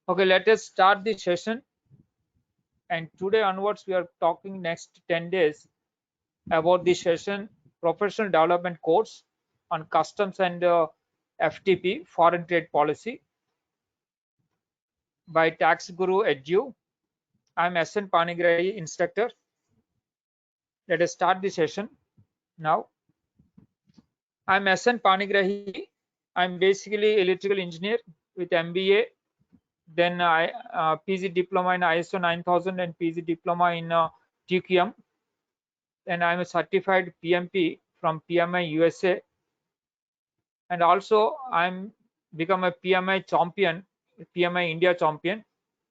Okay, let us start the session. And today onwards, we are talking next 10 days about the session professional development course on customs and FTP foreign trade policy by Tax Guru Edu. I'm SN Panigrahi, instructor. Let us start the session now. I'm SN Panigrahi. I'm basically electrical engineer with MBA. Then I PG diploma in ISO 9000 and PG diploma in TQM. And I'm a certified PMP from PMI USA, and also I'm become a PMI champion, PMI India champion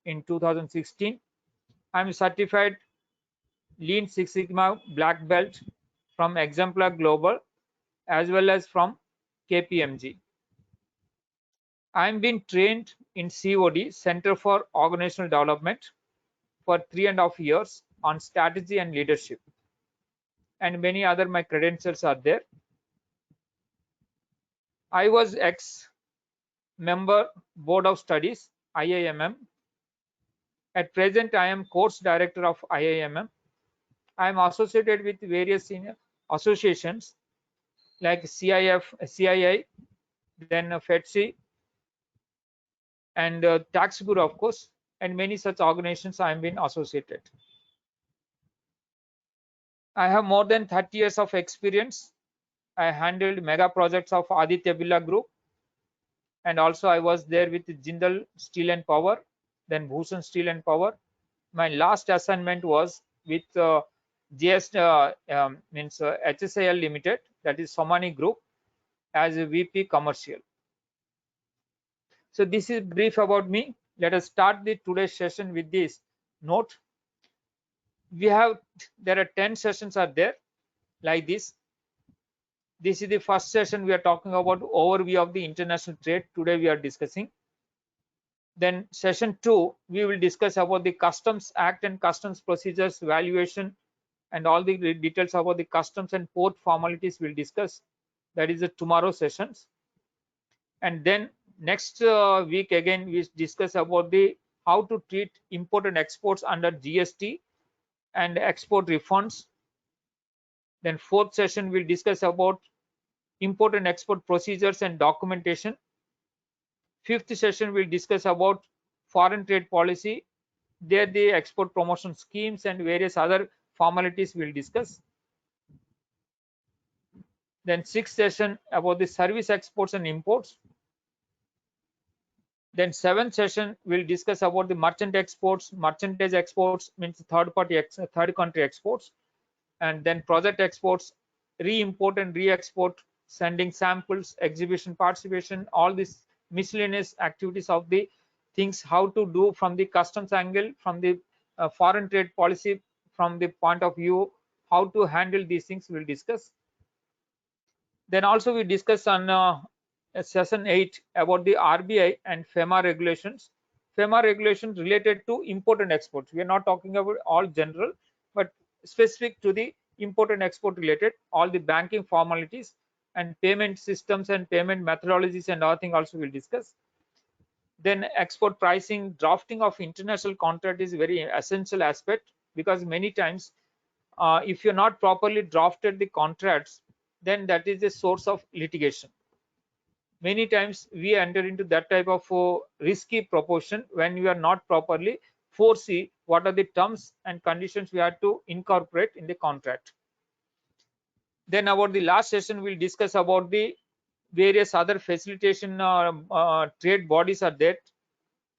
in 2016. I'm a certified Lean Six Sigma black belt from Exemplar Global as well as from KPMG. I'm been trained in COD, Center for Organizational Development, for 3.5 years on strategy and leadership, and many other my credentials are there. I was ex member board of studies IIMM. At present I am course director of IIMM. I am associated with various senior associations like CII, then FETSI, and Tax Guru, of course, and many such organizations I have been associated. I have more than 30 years of experience. I handled mega projects of Aditya Birla Group, and also I was there with Jindal Steel and Power, then Bhushan Steel and Power. My last assignment was with HSIL Limited, that is Somani Group, as a VP Commercial. So this is brief about me. Let us start the today's session with this note. There are 10 sessions are there like this. This is the first session. We are talking about overview of the international trade. Today we are discussing. Then session 2, we will discuss about the Customs Act and customs procedures, valuation, and all the details about the customs and port formalities we'll discuss. That is the tomorrow sessions. And then next week again we discuss about the how to treat import and exports under GST and export refunds. Then fourth session we'll discuss about import and export procedures and documentation. Fifth session we'll discuss about foreign trade policy. There the export promotion schemes and various other formalities we'll discuss. Then sixth session about the service exports and imports. Then seventh session we'll discuss about the merchant exports. Merchandise exports means third country exports, and then project exports, re-import and re-export, sending samples, exhibition participation, all these miscellaneous activities of the things how to do from the customs angle, from the foreign trade policy, from the point of view how to handle these things we'll discuss. Then also we discuss on session 8 about the RBI and FEMA regulations. FEMA regulations related to import and exports. We are not talking about all general, but specific to the import and export related, all the banking formalities and payment systems and payment methodologies and other thing also we'll discuss. Then export pricing, drafting of international contract is very essential aspect, because many times if you're not properly drafted the contracts, then that is a source of litigation. Many times we enter into that type of risky proportion when we are not properly foresee what are the terms and conditions we have to incorporate in the contract. Then about the last session we'll discuss about the various other facilitation trade bodies are there,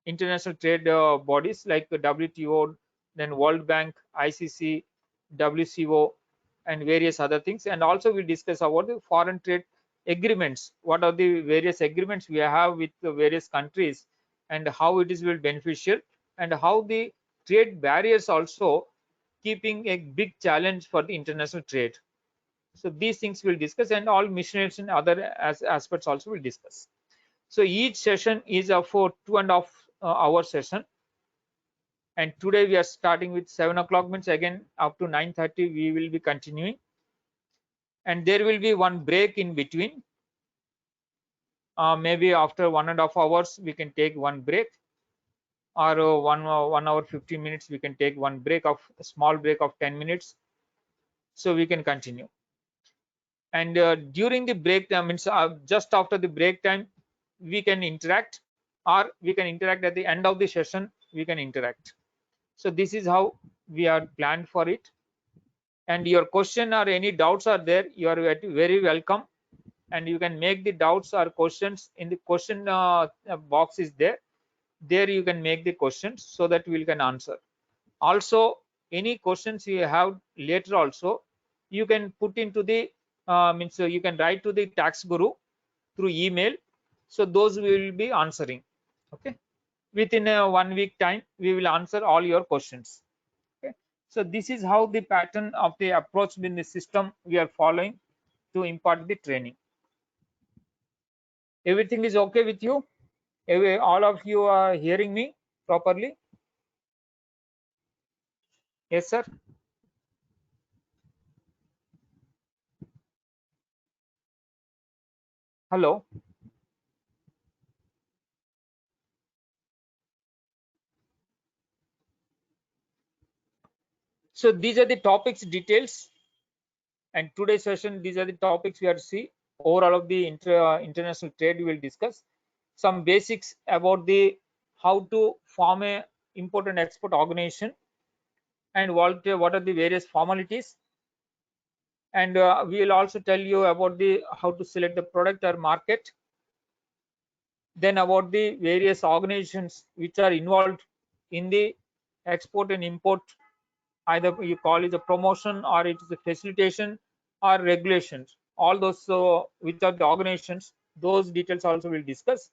international trade bodies like WTO, then World Bank, ICC, WCO, and various other things. And also we discuss about the foreign trade agreements, what are the various agreements we have with the various countries and how it is will beneficial, and how the trade barriers also keeping a big challenge for the international trade. So these things we'll discuss, and all missions and other aspects also we'll discuss. So each session is a for 2.5 hour session, and today we are starting with 7 o'clock, means again up to 9:30 we will be continuing, and there will be one break in between. Maybe after 1.5 hours we can take one break, or 1 hour 15 minutes. We can take one break of a small break of 10 minutes, so we can continue. And during the break time, means just after the break time, we can interact, or we can interact at the end of the session, we can interact. So this is how we are planned for it. And your question or any doubts are there, you are very welcome, and you can make the doubts or questions in the question box is there. There you can make the questions so that we can answer. Also, any questions you have later also, you can put into the means you can write to the tax guru through email, so those we will be answering. Okay, within a 1 week time we will answer all your questions. Okay, so this is how the pattern of the approach in the system we are following to impart the training. Everything is okay with you? All of you are hearing me properly? Yes, sir. Hello. So these are the topics details, and today's session, these are the topics we are to see. Overall of the international trade, we will discuss some basics about the how to form a import and export organization, and what are the various formalities. And we will also tell you about the how to select the product or market, then about the various organizations which are involved in the export and import, either you call it a promotion or it is a facilitation or regulations. All those which are the organizations, those details also we'll discuss,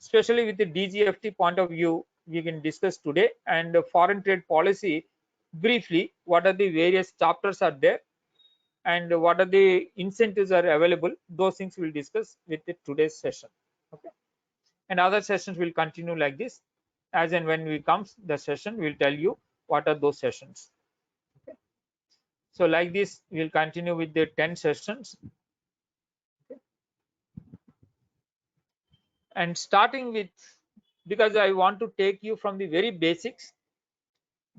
especially with the DGFT point of view we can discuss today. And the foreign trade policy, briefly what are the various chapters are there and what are the incentives are available, those things we'll discuss with the today's session. Okay, and other sessions will continue like this. As and when we comes the session, we'll tell you what are those sessions. Okay, so like this we'll continue with the 10 sessions. Okay, and starting with, because I want to take you from the very basics,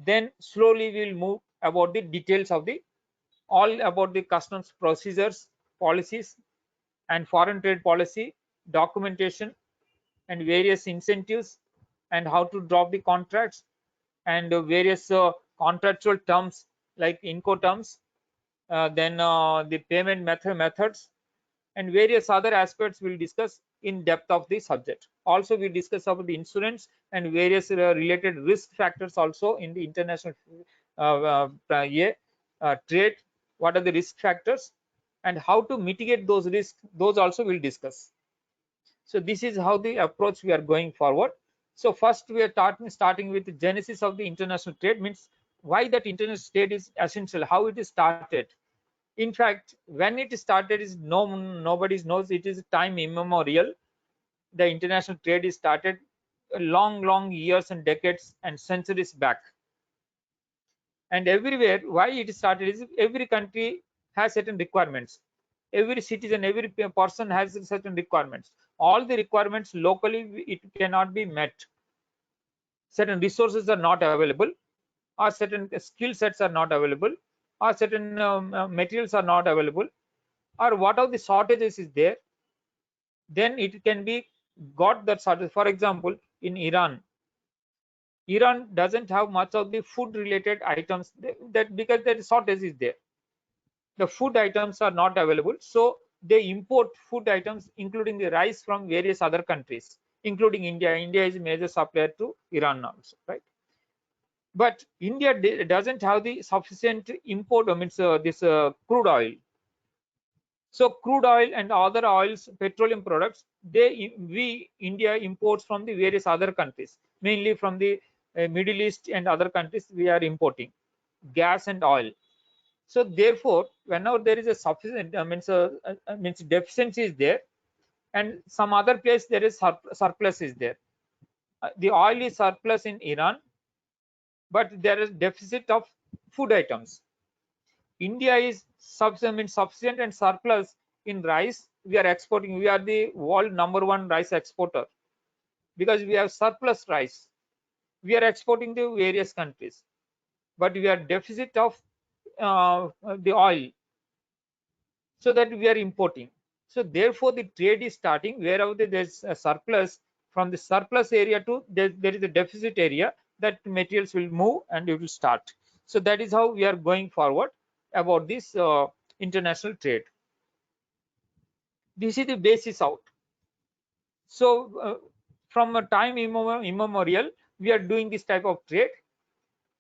then slowly we'll move about the details of the all about the customs procedures, policies, and foreign trade policy, documentation, and various incentives, and how to drop the contracts, and various contractual terms like Incoterms, then the payment methods, and various other aspects we'll discuss in depth of the subject. Also we discuss about the insurance and various related risk factors also in the international trade. What are the risk factors and how to mitigate those risks, those also we'll discuss. So this is how the approach we are going forward. So first we are starting with the genesis of the international trade, means why that international trade is essential, how it is started. In fact, when it started is nobody knows, it is time immemorial. The international trade is started long years and decades and centuries back. And everywhere, why it started is every country has certain requirements. Every citizen, every person has certain requirements. All the requirements locally it cannot be met. Certain resources are not available, or certain skill sets are not available, or certain materials are not available, or what are the shortages is there, then it can be got that shortage. For example, in Iran doesn't have much of the food related items, that because the shortage is there, the food items are not available, so they import food items including the rice from various other countries, including India is a major supplier to Iran also, right? But India doesn't have the sufficient import, I mean, this crude oil. So crude oil and other oils, petroleum products, we India imports from the various other countries, mainly from the Middle East and other countries. We are importing gas and oil. So therefore, whenever there is a sufficient, means deficiency is there, and some other place there is surplus is there. The oil is surplus in Iran, but there is deficit of food items. India is sufficient and surplus in rice. We are exporting. We are the world #1 rice exporter because we have surplus rice. we are exporting to various countries, but we are deficit of the oil, so that we are importing. So therefore the trade is starting wherever there's a surplus. From the surplus area to there is a deficit area, that materials will move and it will start. So that is how we are going forward about this international trade. This is the basis out. So from a time immemorial, we are doing this type of trade.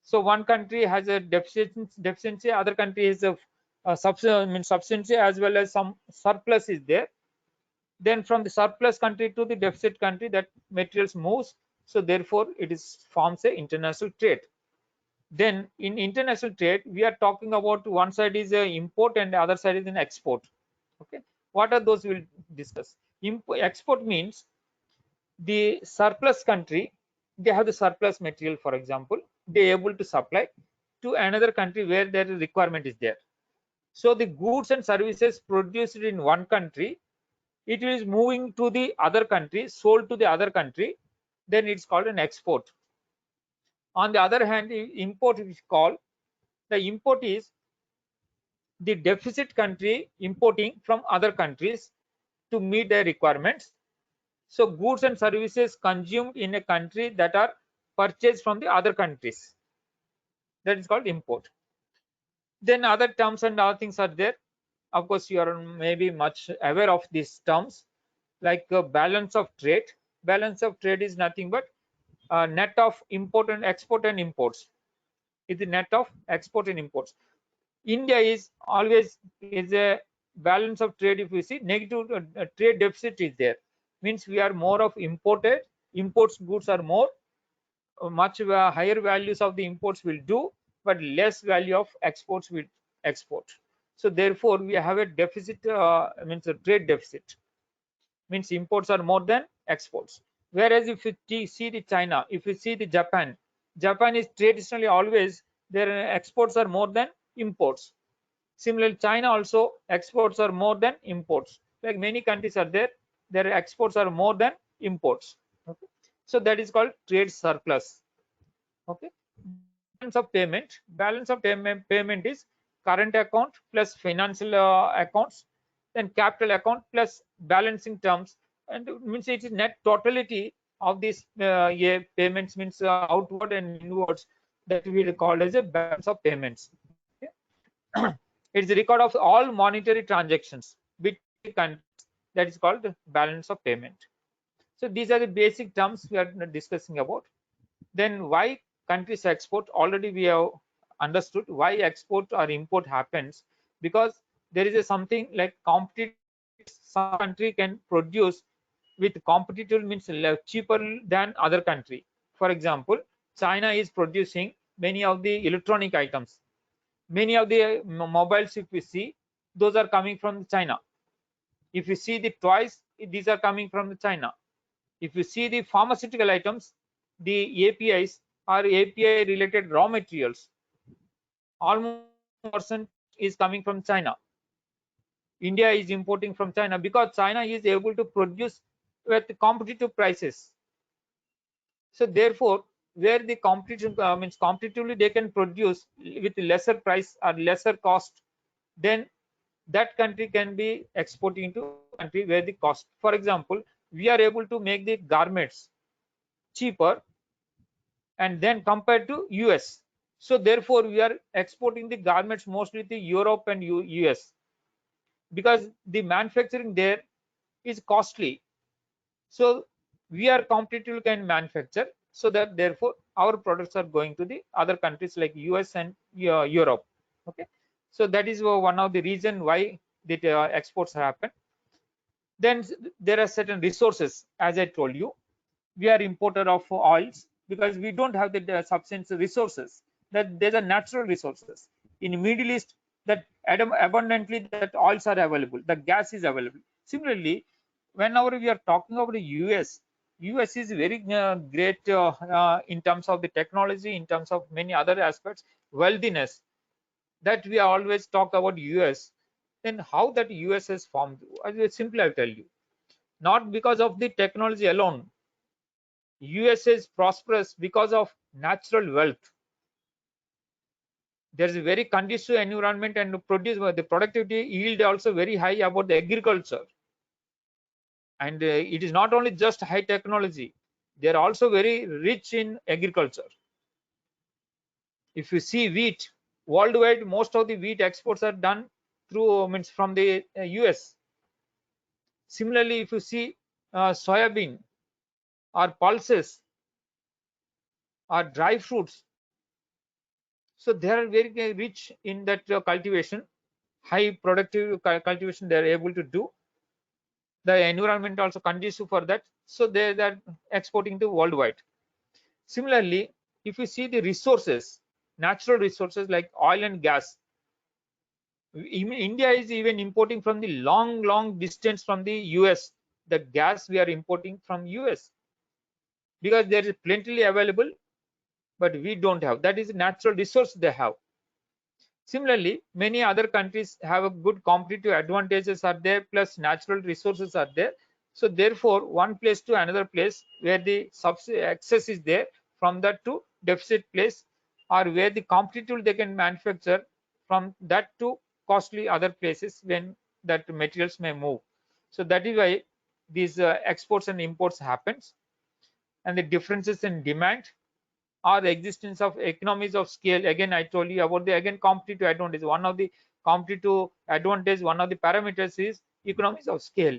So one country has a deficiency, other country is a substantial, as well as some surplus is there. Then from the surplus country to the deficit country, that materials moves. So therefore it is forms a international trade. Then in international trade, we are talking about one side is a import and the other side is an export. Okay, what are those? We'll discuss. Export means the surplus country, they have the surplus material, for example, they are able to supply to another country where their requirement is there. So the goods and services produced in one country, it is moving to the other country, sold to the other country, then it's called an export. On the other hand, import is called, the import is the deficit country importing from other countries to meet their requirements. So goods and services consumed in a country that are purchased from the other countries, that is called import. Then other terms and other things are there. Of course, you are maybe much aware of these terms, like balance of trade. Balance of trade is nothing but net of import and export and imports. Is the net of export and imports. India is always is a balance of trade. If we see negative trade deficit is there, means we are more of imported. Imports goods are more, much higher values of the imports will do, but less value of exports will export. So therefore we have a deficit, means a trade deficit, means imports are more than exports. Whereas if you see the China, if you see the Japan, Japan is traditionally always their exports are more than imports. Similarly, China also exports are more than imports. Like many countries are there, their exports are more than imports. Okay. So that is called trade surplus. Okay. Then balance of payment. Balance of payment is current account plus financial accounts, then capital account plus balancing terms, and it means it is net totality of these payments, means outward and inwards, that we call as a balance of payments. Okay. It's a record of all monetary transactions between the countries, that is called balance of payment. So these are the basic terms we are discussing about. Then why countries export? Already we have understood why export or import happens, because there is a something like competitive. Some country can produce with competitive, means cheaper than other country. For example, China is producing many of the electronic items. Many of the mobiles, if we see, those are coming from China. If you see the toys, these are coming from China. If you see the pharmaceutical items, the APIs are API related raw materials. Almost 90% is coming from China. India is importing from China because China is able to produce with competitive prices. So therefore, where the competition means competitively they can produce with lesser price or lesser cost, then that country can be exporting to country where the cost. For example, we are able to make the garments cheaper and then compared to US. So therefore we are exporting the garments mostly to Europe and US, because the manufacturing there is costly. So we are competitive, can manufacture, so that therefore our products are going to the other countries like US and Europe. Okay. So that is one of the reason why the exports happen. Then there are certain resources, as I told you, we are importer of oils because we don't have the substance resources, that there's a natural resources in Middle East, that abundantly that oils are available, the gas is available. Similarly, whenever we are talking about the US is very great in terms of the technology, in terms of many other aspects, wealthiness, that we always talk about US. Then how that US has formed? Simply I'll tell you, not because of the technology alone. USA is prosperous because of natural wealth. There is a very conducive environment and produce the productivity yield also very high about the agriculture. And it is not only just high technology, they are also very rich in agriculture. If you see wheat, worldwide most of the wheat exports are done through means from the US. Similarly, if you see soybean or pulses or dry fruits, so they are very rich in that cultivation, high productive cultivation they are able to do. The environment also conducive for that, so they are exporting to worldwide. Similarly, if you see the resources, natural resources like oil and gas, India is even importing from the long distance from the US. The gas we are importing from US because there is plenty available, but we don't have. That is a natural resource they have. Similarly, many other countries have a good competitive advantages are there, plus natural resources are there. So therefore, one place to another place where the excess is there, from that to deficit place, or where the competitive they can manufacture, from that to costly other places when that materials may move. So that is why these exports and imports happens, and the differences in demand or the existence of economies of scale. Again, I told you about the again competitive advantage. One of the competitive advantage, one of the parameters is economies of scale.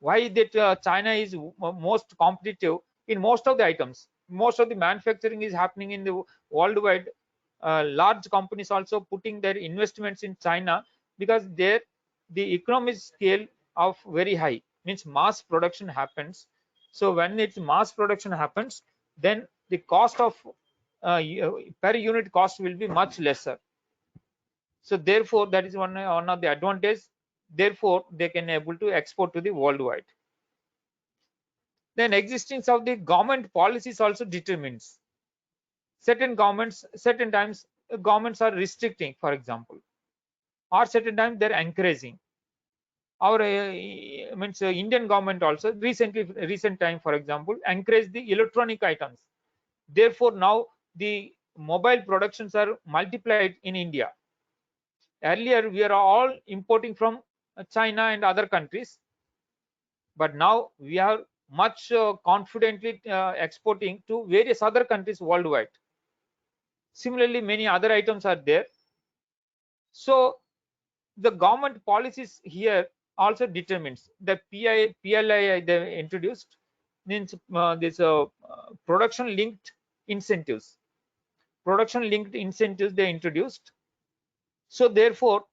Why that China is most competitive in most of the items, most of the manufacturing is happening in the worldwide. Large companies also putting their investments in China because there the economic scale of very high, means mass production happens. So when it's mass production happens, then the cost of per unit cost will be much lesser. So therefore that is one of the advantage. Therefore they can able to export to the worldwide. Then existence of the government policies also determines. Certain governments, certain times governments are restricting, for example, or certain times they're encouraging. Our means Indian government also recent time, for example, encourage the electronic items. Therefore now the mobile productions are multiplied in India. Earlier we are all importing from China and other countries, but now we are much confidently exporting to various other countries worldwide. Similarly, many other items are there. So the government policies here also determines the PLI they introduced, means this production linked incentives. Production linked incentives they introduced. So therefore,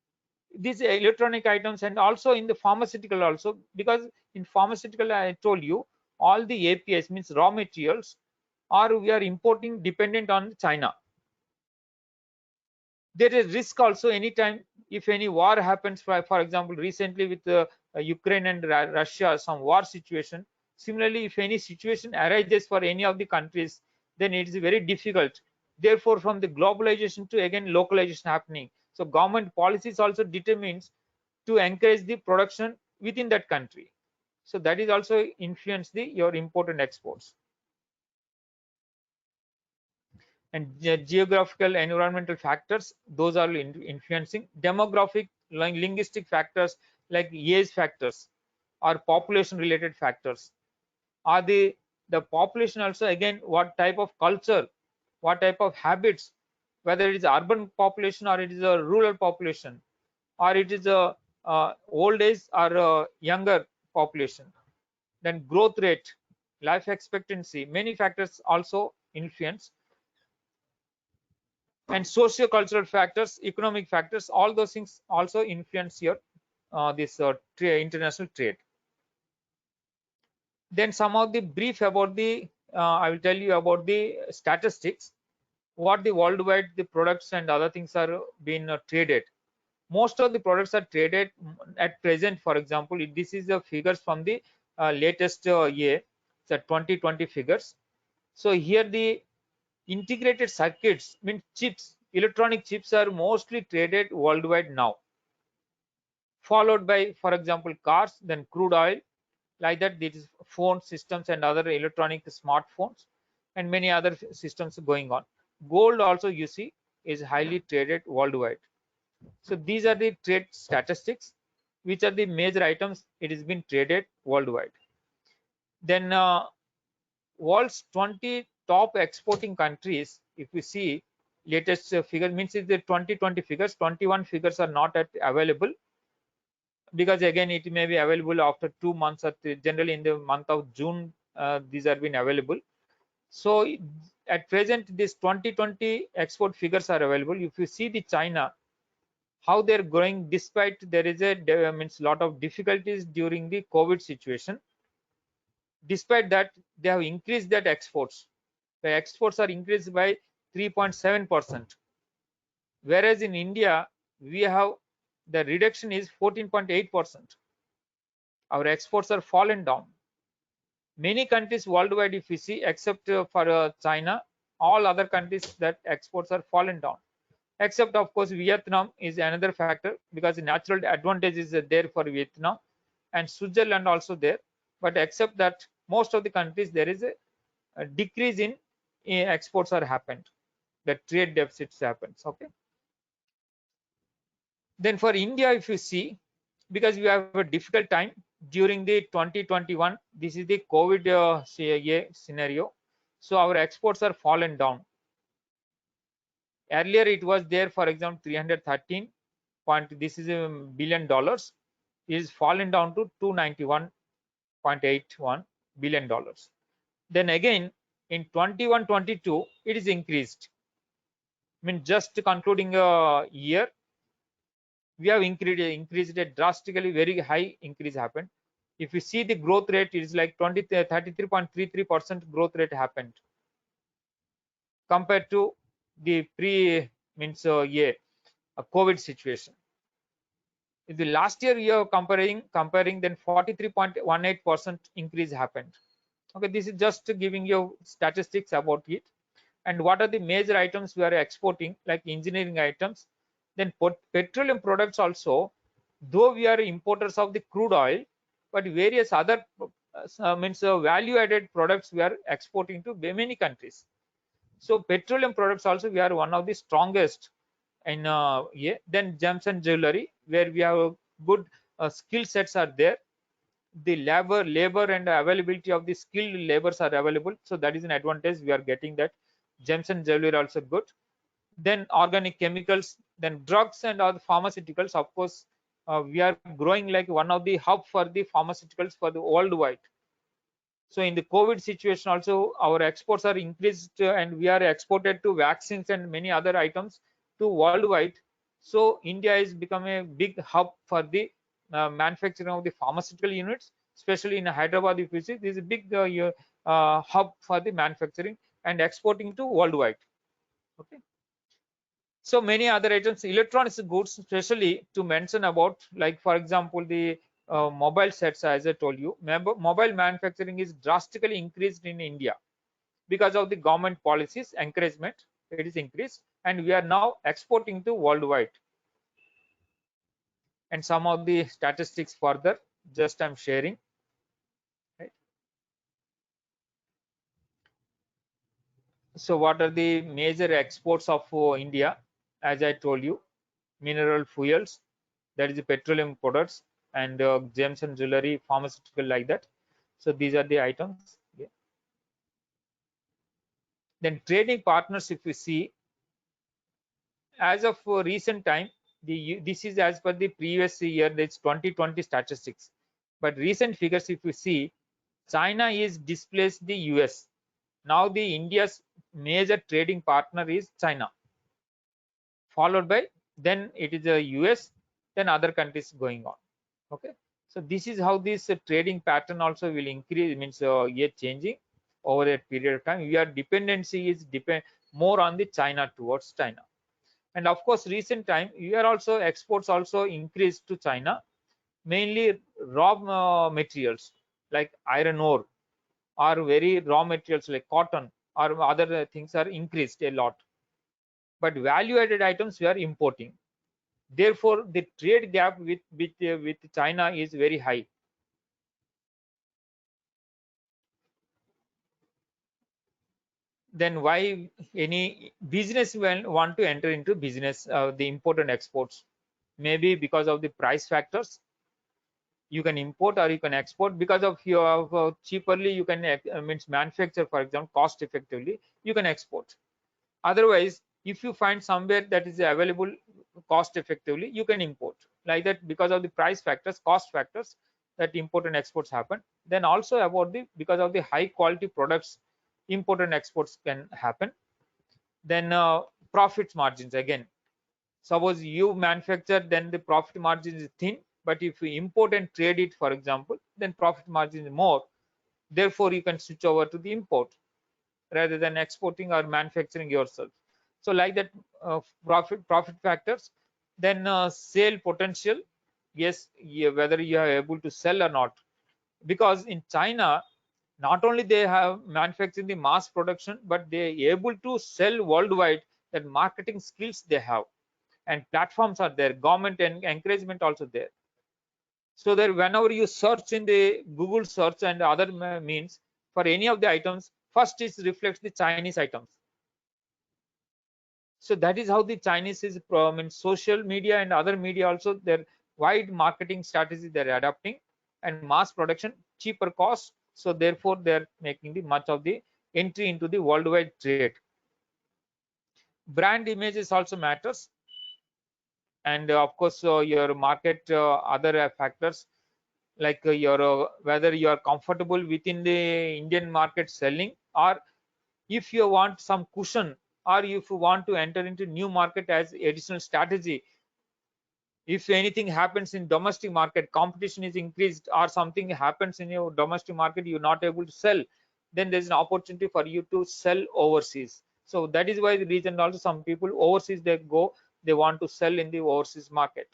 these electronic items, and also in the pharmaceutical also, because in pharmaceutical I told you all the APIs, means raw materials, are we are importing dependent on China. There is risk also anytime if any war happens, for example recently with Ukraine and Russia, some war situation. Similarly, if any situation arises for any of the countries, then it is very difficult. Therefore from the globalization to again localization happening, so government policies also determines to encourage the production within that country. So that is also influence the your import and exports. And geographical environmental factors, those are influencing. Demographic linguistic factors like age factors or population related factors, are the population also again what type of culture, what type of habits, whether it is urban population or it is a rural population, or it is a old age or a younger population. Then growth rate, life expectancy, many factors also influence. And socio-cultural factors, economic factors, all those things also influence your this international trade. Then some of the brief about the I will tell you about the statistics, what the worldwide the products and other things are being traded. Most of the products are traded at present. For example, this is the figures from the latest year, the 2020 figures. So here the integrated circuits, mean chips, electronic chips are mostly traded worldwide now, followed by, for example, cars, then crude oil, like that. This is phone systems and other electronic smartphones and many other systems going on. Gold also you see is highly traded worldwide. So these are the trade statistics, which are the major items it has been traded worldwide. Then world's 20 top exporting countries, if we see latest figure, means it's the 2020 figures, 21 figures are not available, because again it may be available after 2 months, or generally in the month of June these are been available. So at present this 2020 export figures are available. If you see the China, how they're growing despite there is a means lot of difficulties during the COVID situation. Despite that, they have increased that exports. The exports are increased by 3.7%, whereas in India we have the reduction is 14.8%. Our exports are fallen down. Many countries worldwide, if we see, except for China, all other countries that exports are fallen down. Except of course Vietnam is another factor, because the natural advantage is there for Vietnam, and Switzerland also there. But except that, most of the countries there is a decrease in exports are happened. The trade deficits happens. Okay. Then for India, if you see, because we have a difficult time during the 2021, this is the COVID scenario. So our exports are fallen down. Earlier it was there, for example, 313 point, this is $1 billion, is fallen down to 291.81 billion dollars. Then again in 21-22 it is increased. I mean, just concluding a year, we have increased it drastically, very high increase happened. If you see the growth rate, it is like 33.33% growth rate happened compared to the pre means year COVID situation. In the last year you are comparing, then 43.18% increase happened. Okay, this is just giving you statistics about it. And what are the major items we are exporting, like engineering items, then petroleum products also. Though we are importers of the crude oil, but various other means value added products we are exporting to many countries. So petroleum products also we are one of the strongest in yeah. Then gems and jewelry, where we have good skill sets are there. The labor and availability of the skilled labors are available, so that is an advantage we are getting. That gems and jewelry are also good. Then organic chemicals, then drugs and other pharmaceuticals, of course we are growing like one of the hub for the pharmaceuticals for the worldwide. So in the COVID situation also our exports are increased, and we are exported to vaccines and many other items to worldwide. So India is become a big hub for the manufacturing of the pharmaceutical units, especially in Hyderabad. If you see, this is a big hub for the manufacturing and exporting to worldwide. Okay. So many other items, electronics goods, especially to mention about, like for example the mobile sets, as I told you, mobile manufacturing is drastically increased in India because of the government policies encouragement. It is increased, and we are now exporting to worldwide. And some of the statistics further, just I'm sharing. Right. So what are the major exports of India? As I told you, mineral fuels, that is the petroleum products, and gems and jewelry, pharmaceutical, like that. So these are the items. Yeah. Then trading partners, if we see, as of recent time, this is as per the previous year, that's 2020 statistics. But recent figures, if we see, China is displaced the US. Now the India's major trading partner is China, followed by, then it is the US, then other countries going on. Okay. So this is how this trading pattern also will increase, means yet changing over a period of time. Your dependency is more on the China, towards China. And of course recent time your also exports also increased to China, mainly raw materials like iron ore, or very raw materials like cotton or other things are increased a lot, but value added items we are importing. Therefore the trade gap with China is very high. then why any business will want to enter into business, the import and exports? Maybe because of the price factors. You can import or you can export because of your cheaperly you can means manufacture, for example, cost effectively you can export. Otherwise, if you find somewhere that is available cost effectively, you can import. Like that, because of the price factors, cost factors, that import and exports happen. Then also about the because of the high quality products, import and exports can happen. Then profit margins again. Suppose you manufacture, then the profit margin is thin, but if you import and trade it, for example, then profit margin is more. Therefore, you can switch over to the import rather than exporting or manufacturing yourself. So like that, profit factors. Then sale potential. Yes, yeah, whether you are able to sell or not, because in China, not only they have manufacturing the mass production, but they are able to sell worldwide. That marketing skills they have, and platforms are there, government and encouragement also there. So that whenever you search in the Google search and other means for any of the items, first it reflects the Chinese items. So that is how the Chinese is in social media and other media also, their wide marketing strategy they're adapting, and mass production, cheaper cost. So therefore they're making the much of the entry into the worldwide trade. Brand images also matters, and of course your market other factors, like your whether you are comfortable within the Indian market selling, or if you want some cushion, or if you want to enter into new market as additional strategy. If anything happens in domestic market, competition is increased, or something happens in your domestic market, you're not able to sell, then there's an opportunity for you to sell overseas. So that is why the reason also some people overseas they go, they want to sell in the overseas market.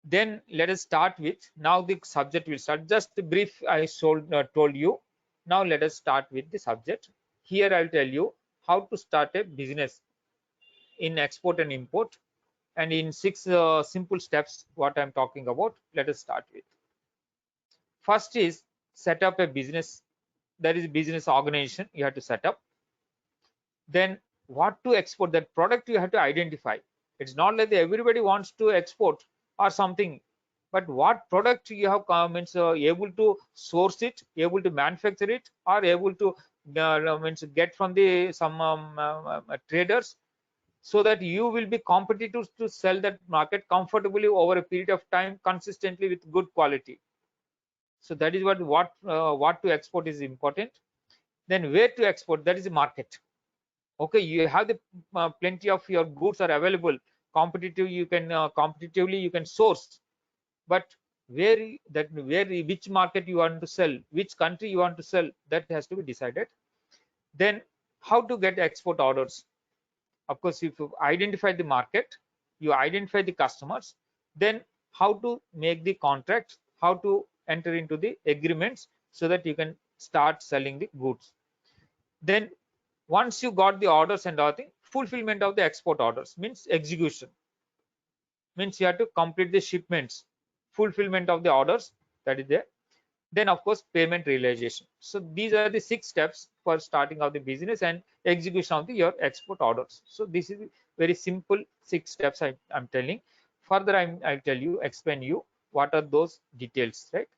Then let us start with, now the subject will start. Just a brief I told you. Now let us start with the subject. Here I'll tell you how to start a business in export and import, and in 6 simple steps what I'm talking about. Let us start with. First is set up a business. That is business organization you have to set up. Then what to export, that product you have to identify. It's not like everybody wants to export or something, but what product you have means able to source it, able to manufacture it, or able to means get from the some traders, so that you will be competitive to sell that market comfortably over a period of time consistently with good quality. So that is what to export is important. Then where to export, that is the market. Okay, you have the plenty of your goods are available, competitive you can competitively you can source, but where which market you want to sell, which country you want to sell, that has to be decided. Then how to get export orders. Of course, if you identify the market, you identify the customers, then how to make the contracts, how to enter into the agreements, so that you can start selling the goods. Then once you got the orders and everything, fulfillment of the export orders means execution, means you have to complete the shipments, fulfillment of the orders, that is there. Then of course payment realization. So these are the 6 steps for starting of the business and execution of your export orders. So this is very simple 6 steps I'm telling. Further I'll tell you, explain you what are those details, right?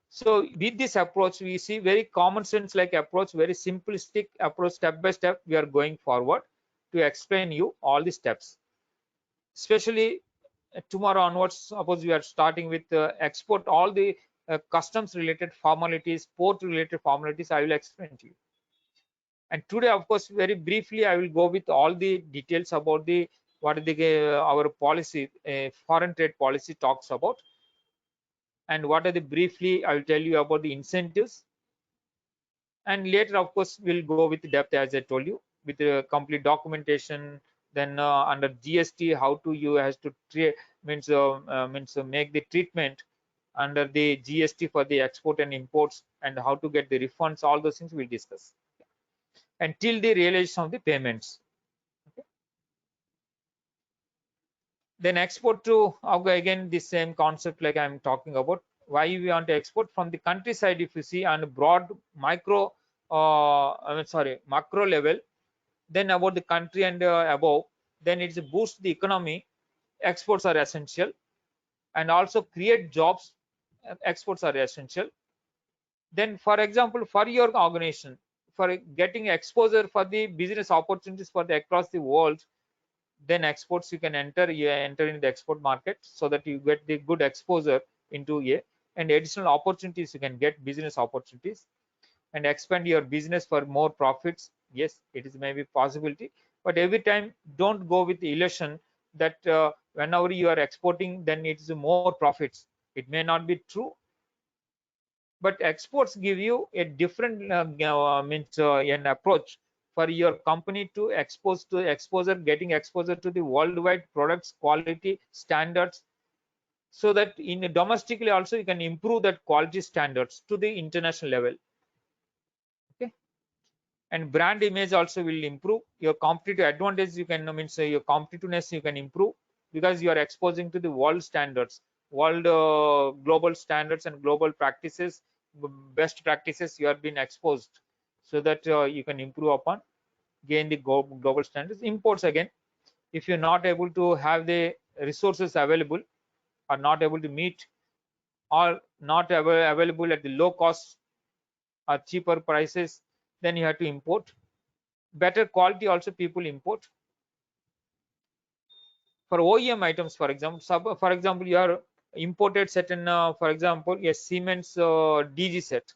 So with this approach, we see very common sense like approach, very simplistic approach, step by step we are going forward to explain you all the steps. Especially tomorrow onwards, suppose we are starting with export, all the customs related formalities, port related formalities, I will explain to you. And today, of course, very briefly I will go with all the details about the what is the our policy, foreign trade policy talks about, and what are the briefly I will tell you about the incentives. And later of course we'll go with depth, as I told you, with the complete documentation. Then under GST, how to you has to make the treatment under the GST for the export and imports, and how to get the refunds, all those things we'll discuss until the realization of the payments. Okay. Then export to, again the same concept like I'm talking about. Why we want to export from the countryside? If you see on broad micro macro level, then about the country and above, then it's boost the economy. Exports are essential, and also create jobs. Exports are essential. Then, for example, for your organization, for getting exposure for the business opportunities for the across the world, then exports you enter in the export market so that you get the good exposure into a and additional opportunities. You can get business opportunities and expand your business for more profits. Yes, it is maybe possibility, but every time don't go with the illusion that whenever you are exporting then it is more profits. It may not be true, but exports give you a different an approach for your company to expose to exposure, getting exposure to the worldwide products quality standards, so that in domestically also you can improve that quality standards to the international level. Okay, and brand image also will improve your competitive advantage. You can your competitiveness you can improve because you are exposing to the world standards, world global standards and global practices, best practices you have been exposed, so that you can improve upon, gain the global standards. Imports again, if you're not able to have the resources available, or not able to meet, or not available at the low cost or cheaper prices, then you have to import. Better quality also people import. For OEM items, for example, for example, you are imported certain, for example, a Siemens DG set.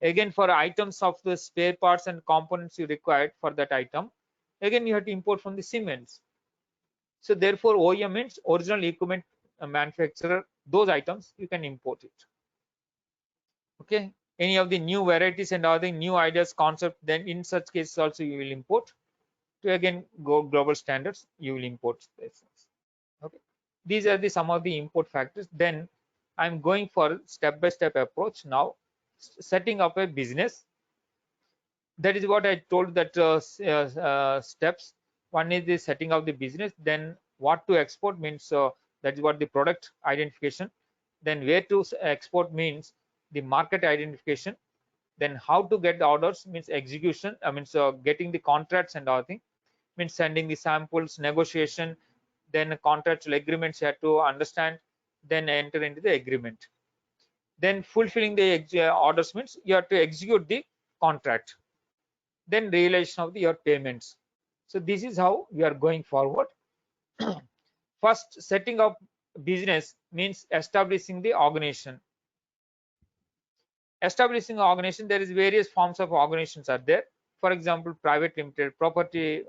Again, for items of the spare parts and components you required for that item, again you have to import from the Siemens. So therefore, OEM means original equipment manufacturer. Those items you can import it. Okay. Any of the new varieties and other new ideas, concept, then in such cases also you will import. To again go global standards, you will import this. Okay, these are the some of the import factors. Then I'm going for step-by-step approach now. Setting up a business, that is what I told, that steps. One is the setting of the business, then what to export means, that is what the product identification, then where to export means the market identification, then how to get the orders means execution, I mean so getting the contracts and all thing, means sending the samples, negotiation, then contractual agreements you have to understand, then enter into the agreement, then fulfilling the orders means you have to execute the contract, then realization of your payments. So this is how we are going forward. First, setting up business means establishing the organization. Establishing an organization, there is various forms of organizations are there. For example, private limited, proprietary,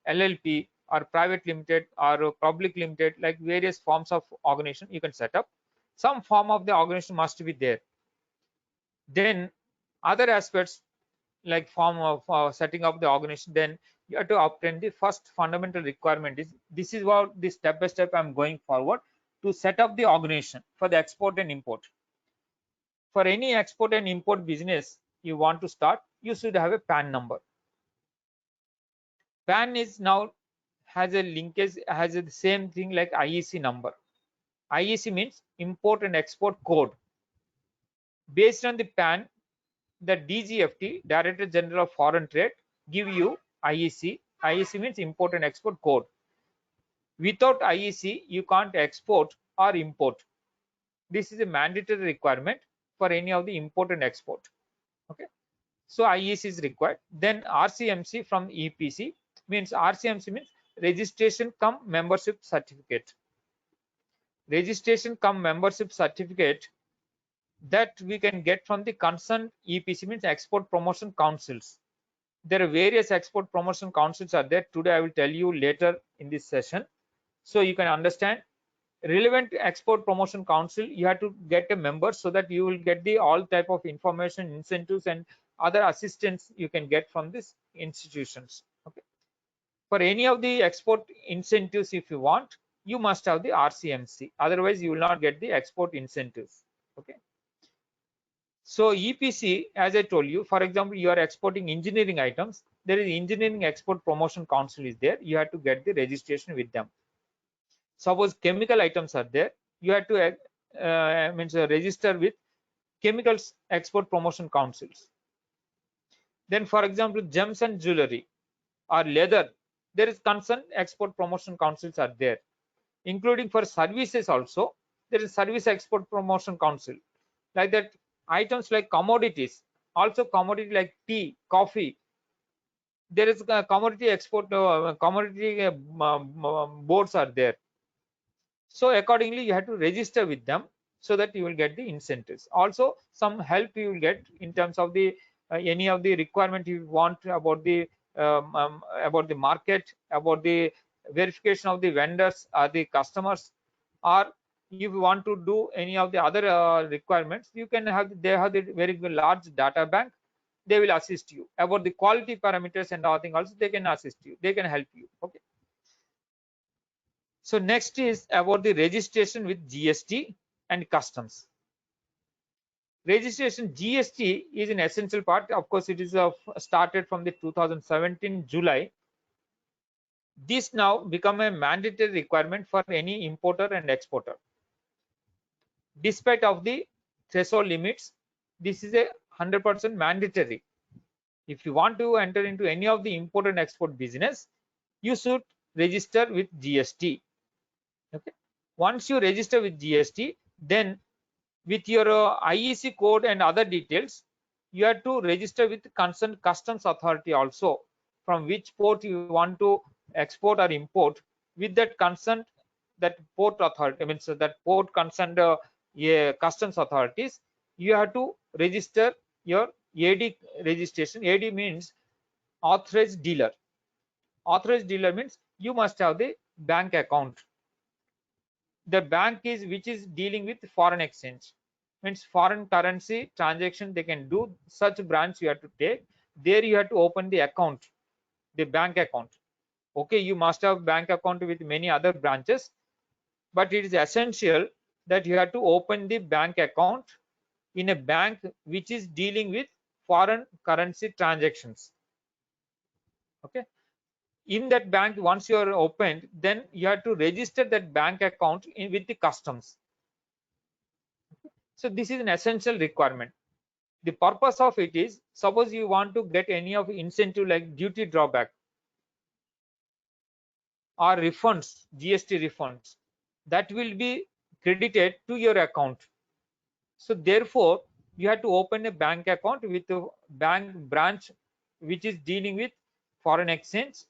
LLP, or private limited, or public limited, like various forms of organization you can set up. Some form of the organization must be there. Then other aspects like form of setting up the organization, then you have to obtain the first fundamental requirement. Is this is what the step by step I'm going forward to set up the organization for the export and import. For any export and import business you want to start, you should have a PAN number. PAN is now has a linkage, has the same thing like IEC number. IEC means import and export code. Based on the PAN, the DGFT, Director General of Foreign Trade, give you IEC. IEC means import and export code. Without IEC, you can't export or import. This is a mandatory requirement for any of the import and export. Okay. So IEC is required. Then RCMC from EPC means, RCMC means registration cum membership certificate. Registration cum membership certificate that we can get from the concerned EPC means export promotion councils. There are various export promotion councils are there. Today I will tell you later in this session, so you can understand. Relevant export promotion council, you have to get a member so that you will get the all type of information, incentives, and other assistance you can get from these institutions. Okay, for any of the export incentives if you want, you must have the RCMC, otherwise you will not get the export incentives. Okay, so EPC, as I told you, for example, you are exporting engineering items, there is engineering export promotion council is there, you have to get the registration with them. Suppose chemical items are there, you have to register with chemicals export promotion councils. Then for example, gems and jewelry or leather, there is concerned export promotion councils are there. Including for services also, there is service export promotion council. Like that, items like commodities, also commodity like tea, coffee, there is a commodity export, commodity boards are there. So accordingly, you have to register with them so that you will get the incentives. Also, some help you will get in terms of the any of the requirement you want about the market, about the verification of the vendors or the customers, or if you want to do any of the other requirements, you can have, they have the very large data bank. They will assist you about the quality parameters and all things. Also, they can assist you. They can help you. Okay. So next is about the registration with GST and customs. Registration GST is an essential part. Of course, it is started from the 2017 July. This now become a mandatory requirement for any importer and exporter. Despite of the threshold limits, this is a 100% mandatory. If you want to enter into any of the import and export business, you should register with GST. Okay. Once you register with GST, then with your IEC code and other details, you have to register with concerned customs authority also, from which port you want to export or import. With that concerned, that port authority, I mean, so that port concerned customs authorities, you have to register your AD registration. AD means authorized dealer. Authorized dealer means you must have the bank account. The bank is which is dealing with foreign exchange, means foreign currency transaction they can do. Such branch you have to take. There you have to open the account, the bank account. Okay, you must have bank account with many other branches, but it is essential that you have to open the bank account in a bank which is dealing with foreign currency transactions. Okay, in that bank, once you are opened, then you have to register that bank account with the customs. So this is an essential requirement. The purpose of it is, suppose you want to get any of incentive like duty drawback or refunds, GST refunds, that will be credited to your account. So therefore, you have to open a bank account with a bank branch which is dealing with foreign exchange,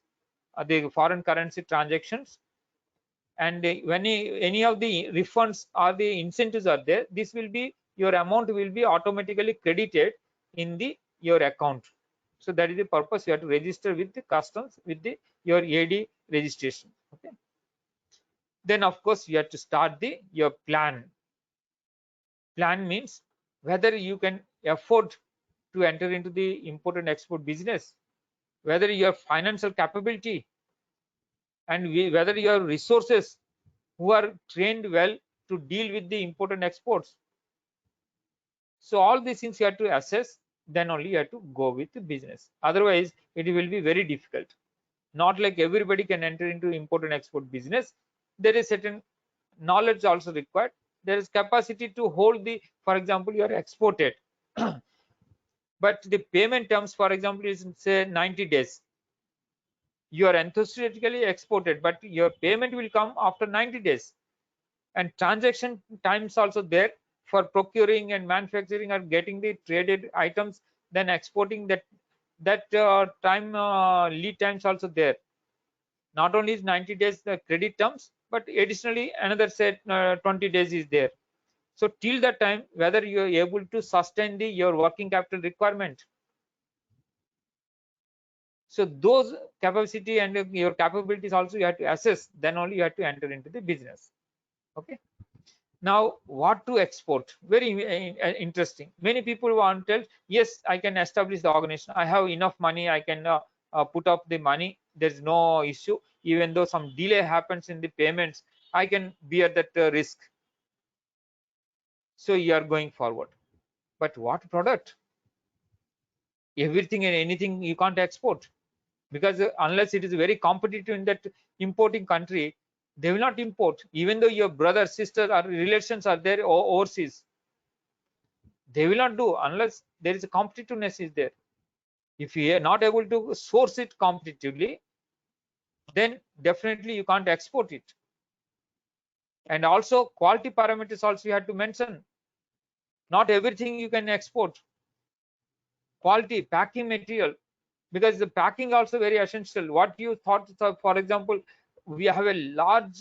the foreign currency transactions, and when any of the refunds or the incentives are there, this will be, your amount will be automatically credited in the your account. So that is the purpose. You have to register with the customs with the your AD registration. Okay, then of course you have to start the your plan. Plan means whether you can afford to enter into the import and export business, whether you have financial capability, and whether you have resources who are trained well to deal with the import and exports. So all these things you have to assess, then only you have to go with the business. Otherwise, it will be very difficult. Not like everybody can enter into import and export business. There is certain knowledge also required. There is capacity to hold the, for example, you are exported, but the payment terms, for example, is say 90 days. You are enthusiastically exported, but your payment will come after 90 days. And transaction times also there for procuring and manufacturing or getting the traded items, then exporting, that time lead times also there. Not only is 90 days the credit terms, but additionally another set 20 days is there. So till that time, whether you are able to sustain your working capital requirement. So those capacity and your capabilities also you have to assess, then only you have to enter into the business. Okay. Now, what to export? Very interesting. Many people want to tell, yes, I can establish the organization. I have enough money. I can put up the money. There's no issue. Even though some delay happens in the payments, I can bear that risk. So you are going forward. But what product? Everything and anything you can't export, because unless it is very competitive in that importing country, they will not import. Even though your brother, sister, or relations are there overseas, They will not do unless there is a competitiveness is there. If you are not able to source it competitively, then definitely you can't export it. And also quality parameters also you have to mention. Not everything you can export. Quality, packing material, because the packing also very essential. What you thought, for example, we have a large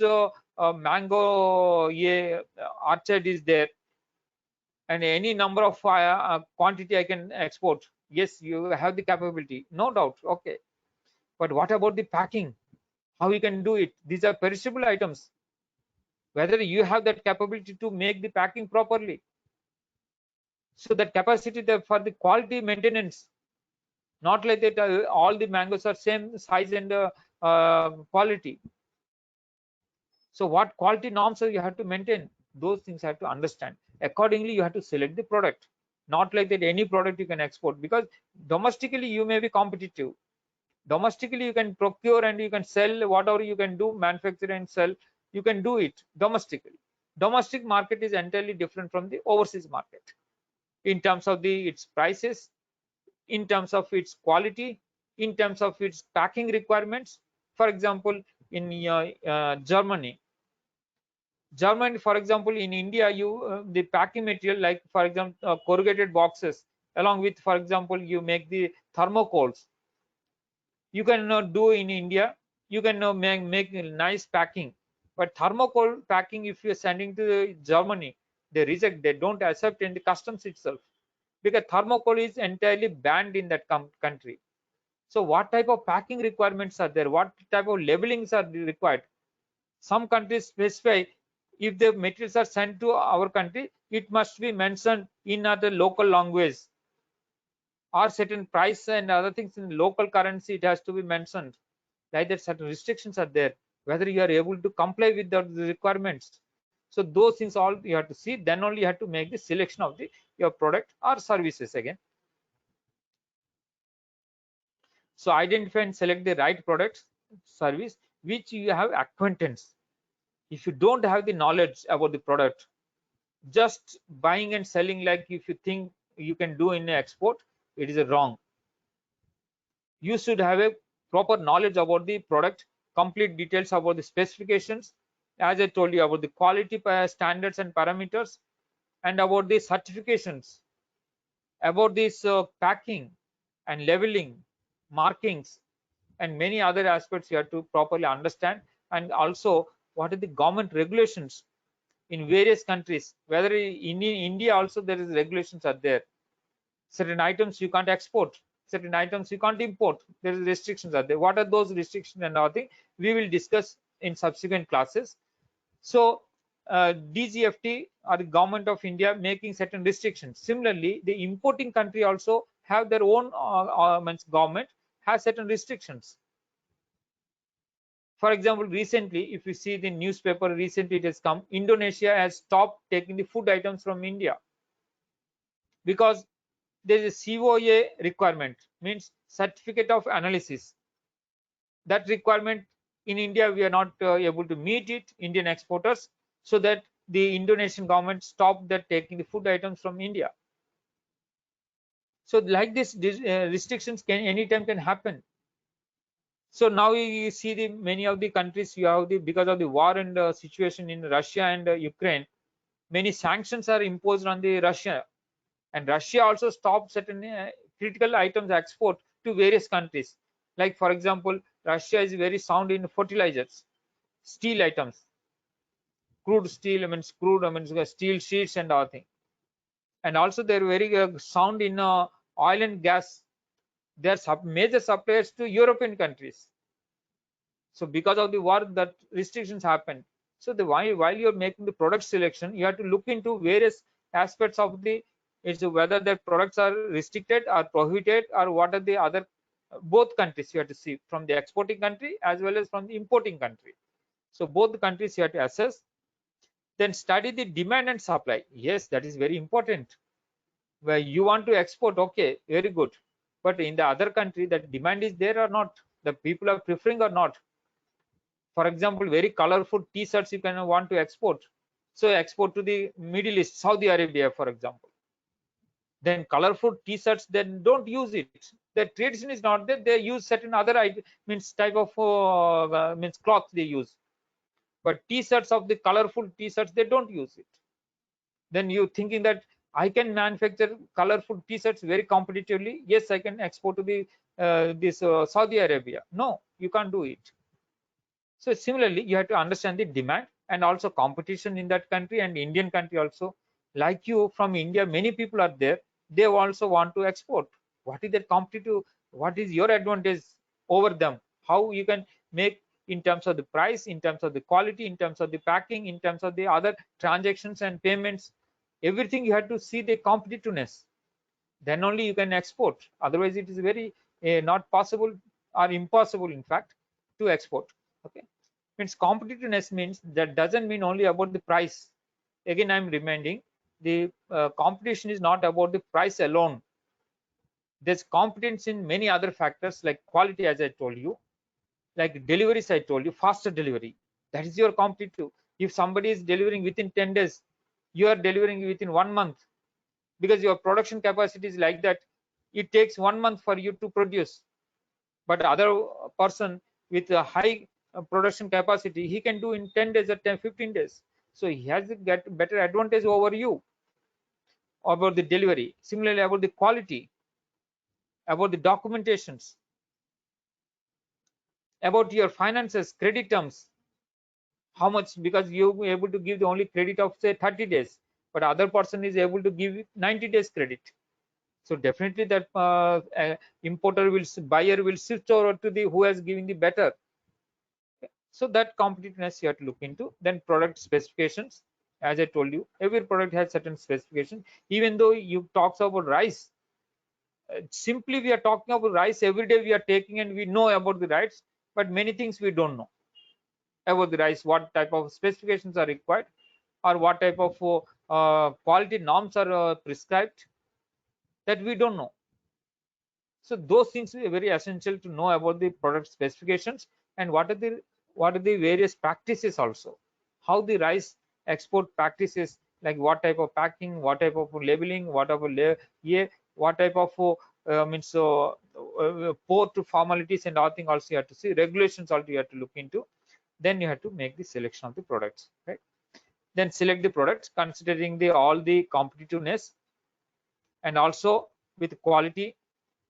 mango orchard is there, and any number of quantity I can export. Yes, you have the capability, no doubt. Okay, but what about the packing? How you can do it? These are perishable items. Whether you have that capability to make the packing properly, so that capacity there for the quality maintenance. Not like that all the mangoes are same size and quality. So what quality norms you have to maintain? Those things you have to understand. Accordingly, you have to select the product. Not like that any product you can export, because domestically you may be competitive. Domestically you can procure and you can sell whatever you can do, manufacture and sell. You can do it domestically. Domestic market is entirely different from the overseas market in terms of its prices, in terms of its quality, in terms of its packing requirements. For example, in Germany, for example, in India, you the packing material, like for example, corrugated boxes, along with, for example, you make the thermocols. You can do in India. You can make nice packing, but thermocol packing, if you're sending to Germany, they reject. They don't accept in the customs itself, because thermocol is entirely banned in that country. So what type of packing requirements are there? What type of labelings are required? Some countries specify, if the materials are sent to our country, it must be mentioned in other local language, or certain price and other things in local currency, it has to be mentioned. Like that, certain restrictions are there, whether you are able to comply with the requirements. So those things all you have to see, then only you have to make the selection of your product or services again. So identify and select the right product, service, which you have acquaintance. If you don't have the knowledge about the product, just buying and selling, like if you think you can do in export, it is wrong. You should have a proper knowledge about the product, complete details about the specifications, as I told you, about the quality standards and parameters, and about the certifications, about this packing and labeling, markings, and many other aspects you have to properly understand. And also, what are the government regulations in various countries? Whether in India also there is regulations are there. Certain items you can't export, certain items you can't import. There is restrictions are there. What are those restrictions and other we will discuss in subsequent classes. So DGFT, or the government of India, making certain restrictions. Similarly, the importing country also have their own government has certain restrictions. For example, recently, if you see the newspaper, recently it has come, Indonesia has stopped taking the food items from India, because there is a COA requirement, means certificate of analysis. That requirement in India, we are not able to meet it, Indian exporters, so that the Indonesian government stopped that taking the food items from India. So like this, restrictions can anytime can happen. So now you see the many of the countries, you have the, because of the war and situation in Russia and Ukraine, many sanctions are imposed on the Russia, and Russia also stopped certain critical items export to various countries. Like for example, Russia is very sound in fertilizers, steel items, crude steel, steel sheets and all thing. And also they're very sound in oil and gas. They're major suppliers to European countries. So because of the war, that restrictions happen. So while you're making the product selection, you have to look into various aspects of the, is whether the products are restricted or prohibited, or what are the other, both countries you have to see, from the exporting country as well as from the importing country. So both the countries you have to assess. Then study the demand and supply. Yes, that is very important. Where you want to export, okay, very good, but in the other country, that demand is there or not, the people are preferring or not. For example, very colorful t-shirts you can want to export, so export to the Middle East, Saudi Arabia, for example. Then colorful t-shirts, then don't use it. The tradition is not there. They use certain other means type of means cloth they use, but t-shirts of the colorful t-shirts they don't use it. Then you thinking that I can manufacture colorful t-shirts very competitively. Yes, I can export to the this Saudi Arabia. No, you can't do it. So similarly, you have to understand the demand and also competition in that country and Indian country also. Like you from India, many people are there. They also want to export. What is their competitive? What is your advantage over them? How you can make in terms of the price, in terms of the quality, in terms of the packing, in terms of the other transactions and payments. Everything you have to see the competitiveness. Then only you can export. Otherwise, it is very not possible or impossible, in fact, to export. Okay, means competitiveness means that doesn't mean only about the price. Again, I'm reminding the competition is not about the price alone. There's competence in many other factors like quality, as I told you, like deliveries. I told you faster delivery. That is your competitive. If somebody is delivering within 10 days, you are delivering within 1 month because your production capacity is like that. It takes 1 month for you to produce, but other person with a high production capacity, he can do in 10 days or 10 15 days. So he has to get better advantage over you about the delivery. Similarly, about the quality, about the documentations, about your finances, credit terms, how much, because you able to give the only credit of say 30 days, but other person is able to give 90 days credit. So definitely that importer will, buyer will switch over to the who has given the better. So that competitiveness you have to look into. Then product specifications, as I told you, every product has certain specifications. Even though you talks about rice, simply we are talking about rice every day we are taking and we know about the rice, but many things we don't know about the rice. What type of specifications are required, or what type of quality norms are prescribed, that we don't know. So those things are very essential to know about the product specifications, and what are the various practices also, how the rice export practices, like what type of packing, what type of labeling, what type of yeah, what type of means port formalities and all thing also you have to see, regulations also you have to look into. Then you have to make the selection of the products, right? Then select the products considering the all the competitiveness, and also with quality.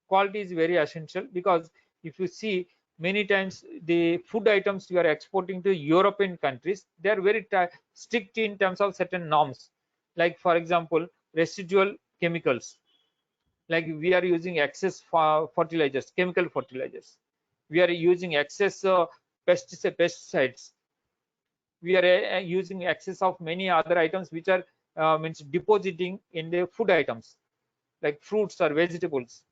Quality is very essential, because if you see many times the food items you are exporting to European countries, they are very strict in terms of certain norms. Like for example, residual chemicals, like we are using excess fertilizers, chemical fertilizers, we are using excess pesticides, we are using excess of many other items which are means depositing in the food items like fruits or vegetables.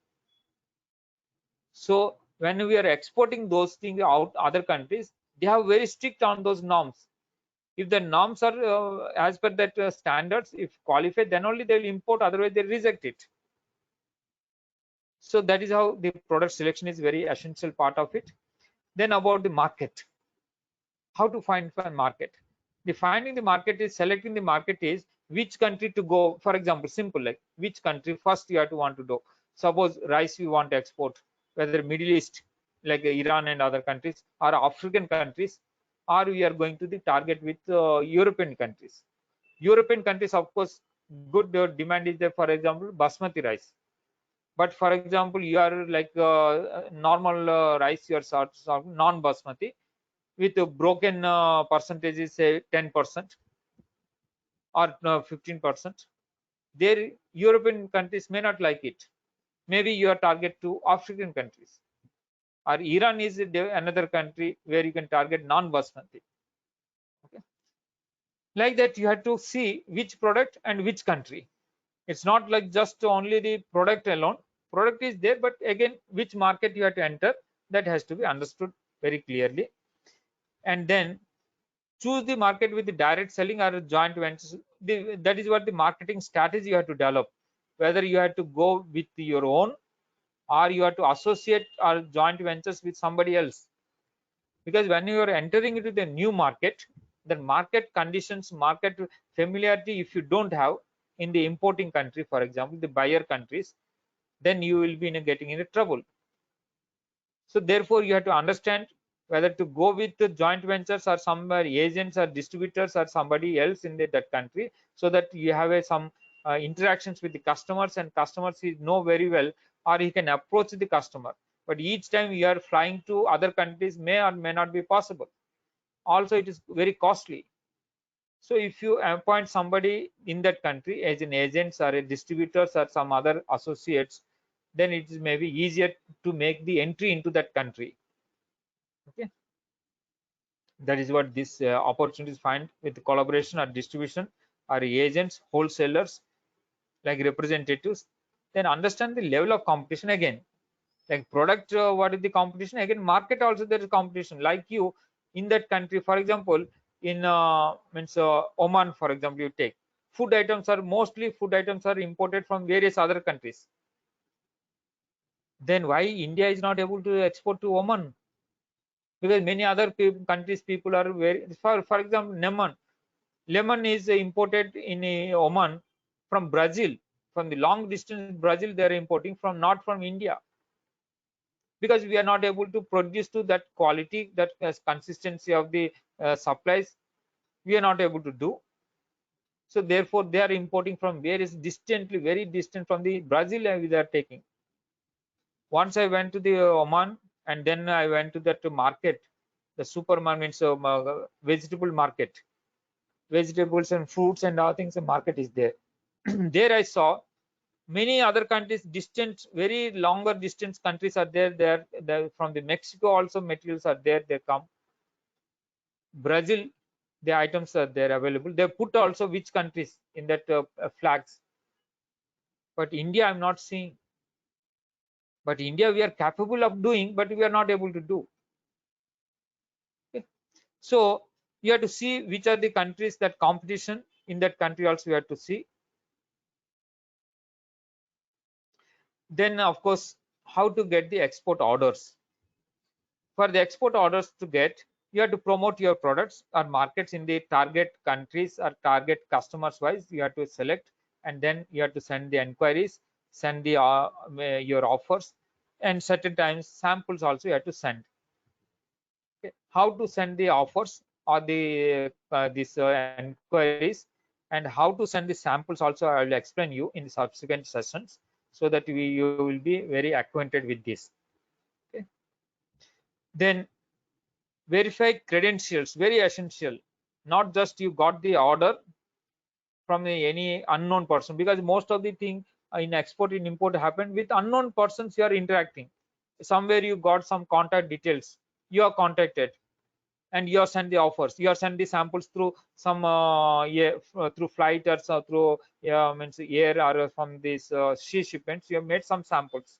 So when we are exporting those things out other countries, they have very strict on those norms. If the norms are as per that standards, if qualified, then only they will import, otherwise they reject it. So that is how the product selection is very essential part of it. Then about the market, how to find market. The finding the market is, selecting the market is which country to go. For example, simple, like which country first you have to want to do. Suppose rice we want to export, whether Middle East like Iran and other countries, or African countries, or we are going to the target with European countries. European countries, of course, good demand is there. For example, basmati rice. But for example, you are like normal rice, you are non-basmati with a broken percentages, say 10% or 15%. Their European countries may not like it. Maybe your target to African countries, or Iran is another country where you can target non-basmati. Okay, like that you have to see which product and which country. It's not like just only the product alone. Product is there, but again, which market you have to enter, that has to be understood very clearly. And then choose the market with the direct selling or joint ventures. That is what the marketing strategy you have to develop, whether you have to go with your own, or you have to associate or joint ventures with somebody else. Because when you are entering into the new market, the market conditions, market familiarity, if you don't have, in the importing country, for example, the buyer countries, then you will be getting into trouble. So therefore, you have to understand whether to go with the joint ventures or somewhere agents or distributors or somebody else in that country, so that you have some interactions with the customers, and customers he know very well, or he can approach the customer. But each time you are flying to other countries may or may not be possible. Also, it is very costly. So if you appoint somebody in that country as an agents or a distributors or some other associates, then it is maybe easier to make the entry into that country. Okay, that is what these opportunities find with collaboration or distribution or agents, wholesalers like representatives. Then understand the level of competition again. Like product, what is the competition? Again, market also there is competition. Like you in that country, for example, in means Oman, for example, you take food items are imported from various other countries. Then why India is not able to export to Oman? Because many other countries people are very, for example, lemon is imported in Oman from Brazil, from the long distance Brazil they are importing from, not from India, because we are not able to produce to that quality, that consistency of the supplies we are not able to do. So therefore they are importing from various distantly, very distant from the Brazil, and they are taking. Once I went to the Oman, and then I went to that market, the supermarket, so vegetable market, vegetables and fruits and all things, the market is there. There I saw many other countries, distant, very longer distance countries are there. There from the Mexico also materials are there. They come. Brazil, the items are there available. They put also which countries in that flags. But India, I'm not seeing. But India, we are capable of doing, but we are not able to do. Okay. So you have to see which are the countries that competition in that country also you have to see. Then of course, how to get the export orders. For the export orders to get, you have to promote your products or markets in the target countries or target customers wise. You have to select, and then you have to send the inquiries, send the your offers, and certain times samples also you have to send. Okay. How to send the offers or the these inquiries, and how to send the samples also I will explain you in the subsequent sessions, so that you will be very acquainted with this. Okay. Then verify credentials, very essential. Not just you got the order from any unknown person, because most of the thing in export and import happen with unknown persons. You are interacting somewhere, you got some contact details, you are contacted, and you are sent the offers, you are sent the samples through some yeah, through flight or so, through means air, or from these sea shipments you have made some samples,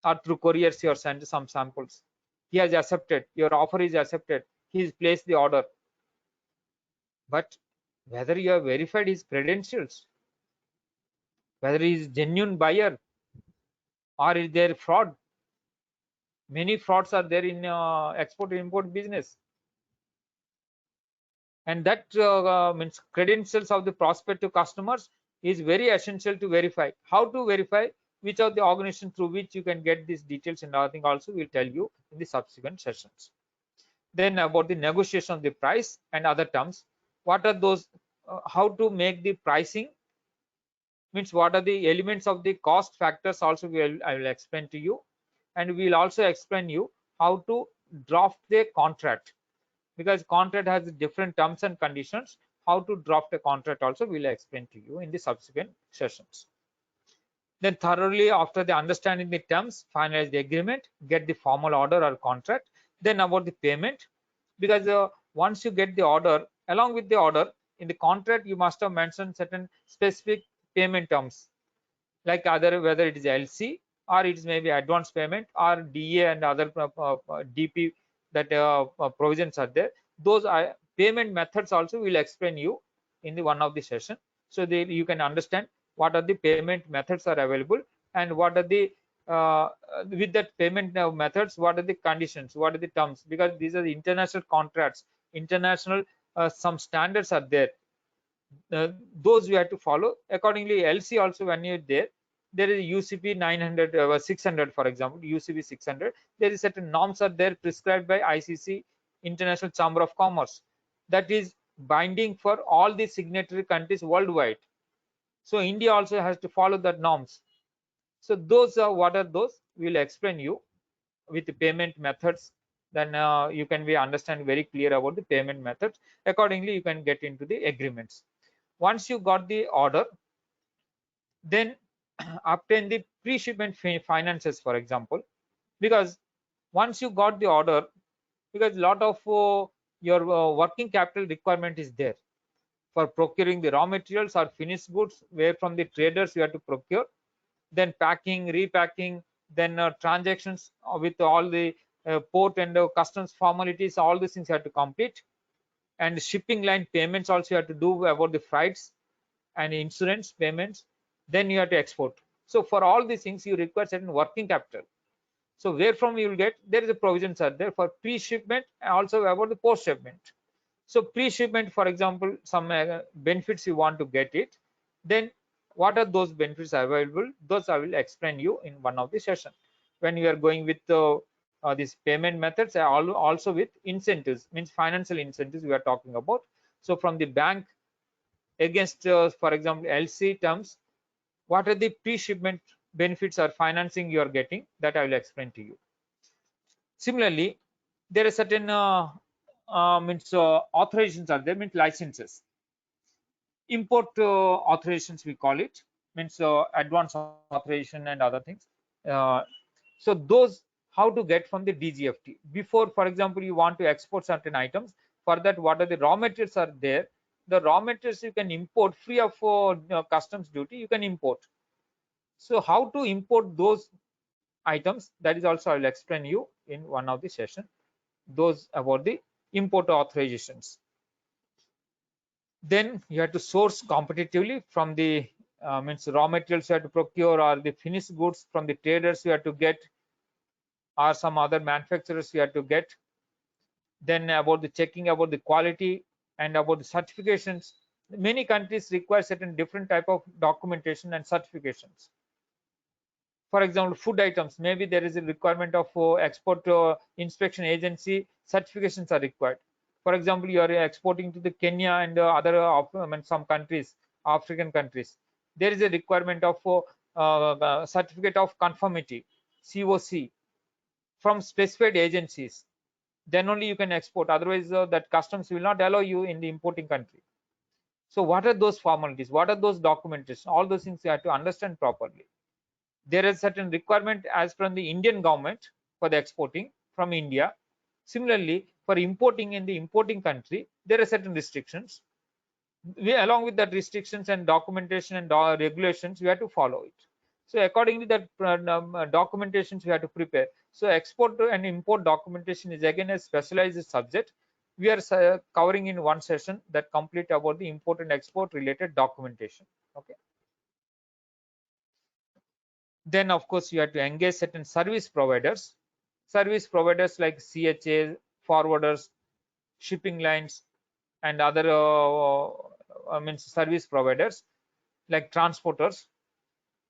or through couriers you are sent some samples. He has accepted, your offer is accepted, he has placed the order. But whether you have verified his credentials, whether he is genuine buyer or is there fraud? Many frauds are there in export import business, and that means credentials of the prospective customers is very essential to verify. How to verify? Which are the organization through which you can get these details, and other thing also we'll tell you in the subsequent sessions. Then about the negotiation of the price and other terms. What are those? How to make the pricing? Means what are the elements of the cost factors also I will explain to you, and we'll also explain you how to draft the contract, because contract has different terms and conditions. How to draft a contract also we'll explain to you in the subsequent sessions. Then thoroughly, after the understanding the terms, finalize the agreement, get the formal order or contract. Then about the payment, because once you get the order, along with the order in the contract you must have mentioned certain specific payment terms, like either whether it is LC or it is maybe advance payment or DA and other DP, that provisions are there. Those are payment methods also will explain you in the one of the session, so that you can understand what are the payment methods are available, and what are the with that payment methods, what are the conditions, what are the terms, because these are the international contracts, international some standards are there. those we have to follow. Accordingly, LC also, when you're there is UCP 900, 600, for example, UCP 600. There is certain norms are there prescribed by ICC, International Chamber of Commerce, that is binding for all the signatory countries worldwide. So India also has to follow that norms. So those are, what are those? We will explain you with the payment methods. Then you can be understand very clear about the payment methods. Accordingly, you can get into the agreements. Once you got the order, then obtain the pre-shipment finances, for example, because once you got the order, because a lot of your working capital requirement is there for procuring the raw materials or finished goods, where from the traders you have to procure, then packing, repacking, then transactions with all the port and customs formalities, all these things you have to complete, and shipping line payments also you have to do about the freights and insurance payments. Then you have to export. So for all these things you require certain working capital. So where from you will get, there is a provisions are there for pre-shipment and also about the post-shipment. So pre-shipment, for example, some benefits you want to get it, then what are those benefits available? Those I will explain you in one of the session when you are going with these payment methods, also with incentives, means financial incentives we are talking about. So from the bank against, for example, LC terms, what are the pre-shipment benefits or financing you are getting, that I will explain to you. Similarly, there are certain means authorizations are there, means licenses, import authorizations we call it, means advance authorization and other things. uh, so those how to get from the DGFT before, for example, you want to export certain items. For that, what are the raw materials are there, the raw materials you can import free of customs duty, you can import. So how to import those items, that is also I will explain you in one of the session, those about the import authorizations. Then you have to source competitively from the means raw materials you have to procure, or the finished goods from the traders you have to get, or some other manufacturers you have to get. Then about the checking about the quality and about the certifications. Many countries require certain different type of documentation and certifications. For example, food items, maybe there is a requirement of export inspection agency certifications are required. For example, you are exporting to the Kenya and other some countries, African countries, there is a requirement of certificate of conformity, COC, from specified agencies. Then only you can export, otherwise that customs will not allow you in the importing country. So what are those formalities, what are those documentation, all those things you have to understand properly. There is certain requirement as from the Indian government for the exporting from India. Similarly, for importing in the importing country, there are certain restrictions. Along with that restrictions and documentation and regulations, we have to follow it. So accordingly, that documentations we have to prepare. So export and import documentation is again a specialized subject. We are covering in one session that complete about the import and export related documentation. Okay. Then of course you have to engage certain service providers. Service providers like CHA, forwarders, shipping lines, and other means service providers like transporters.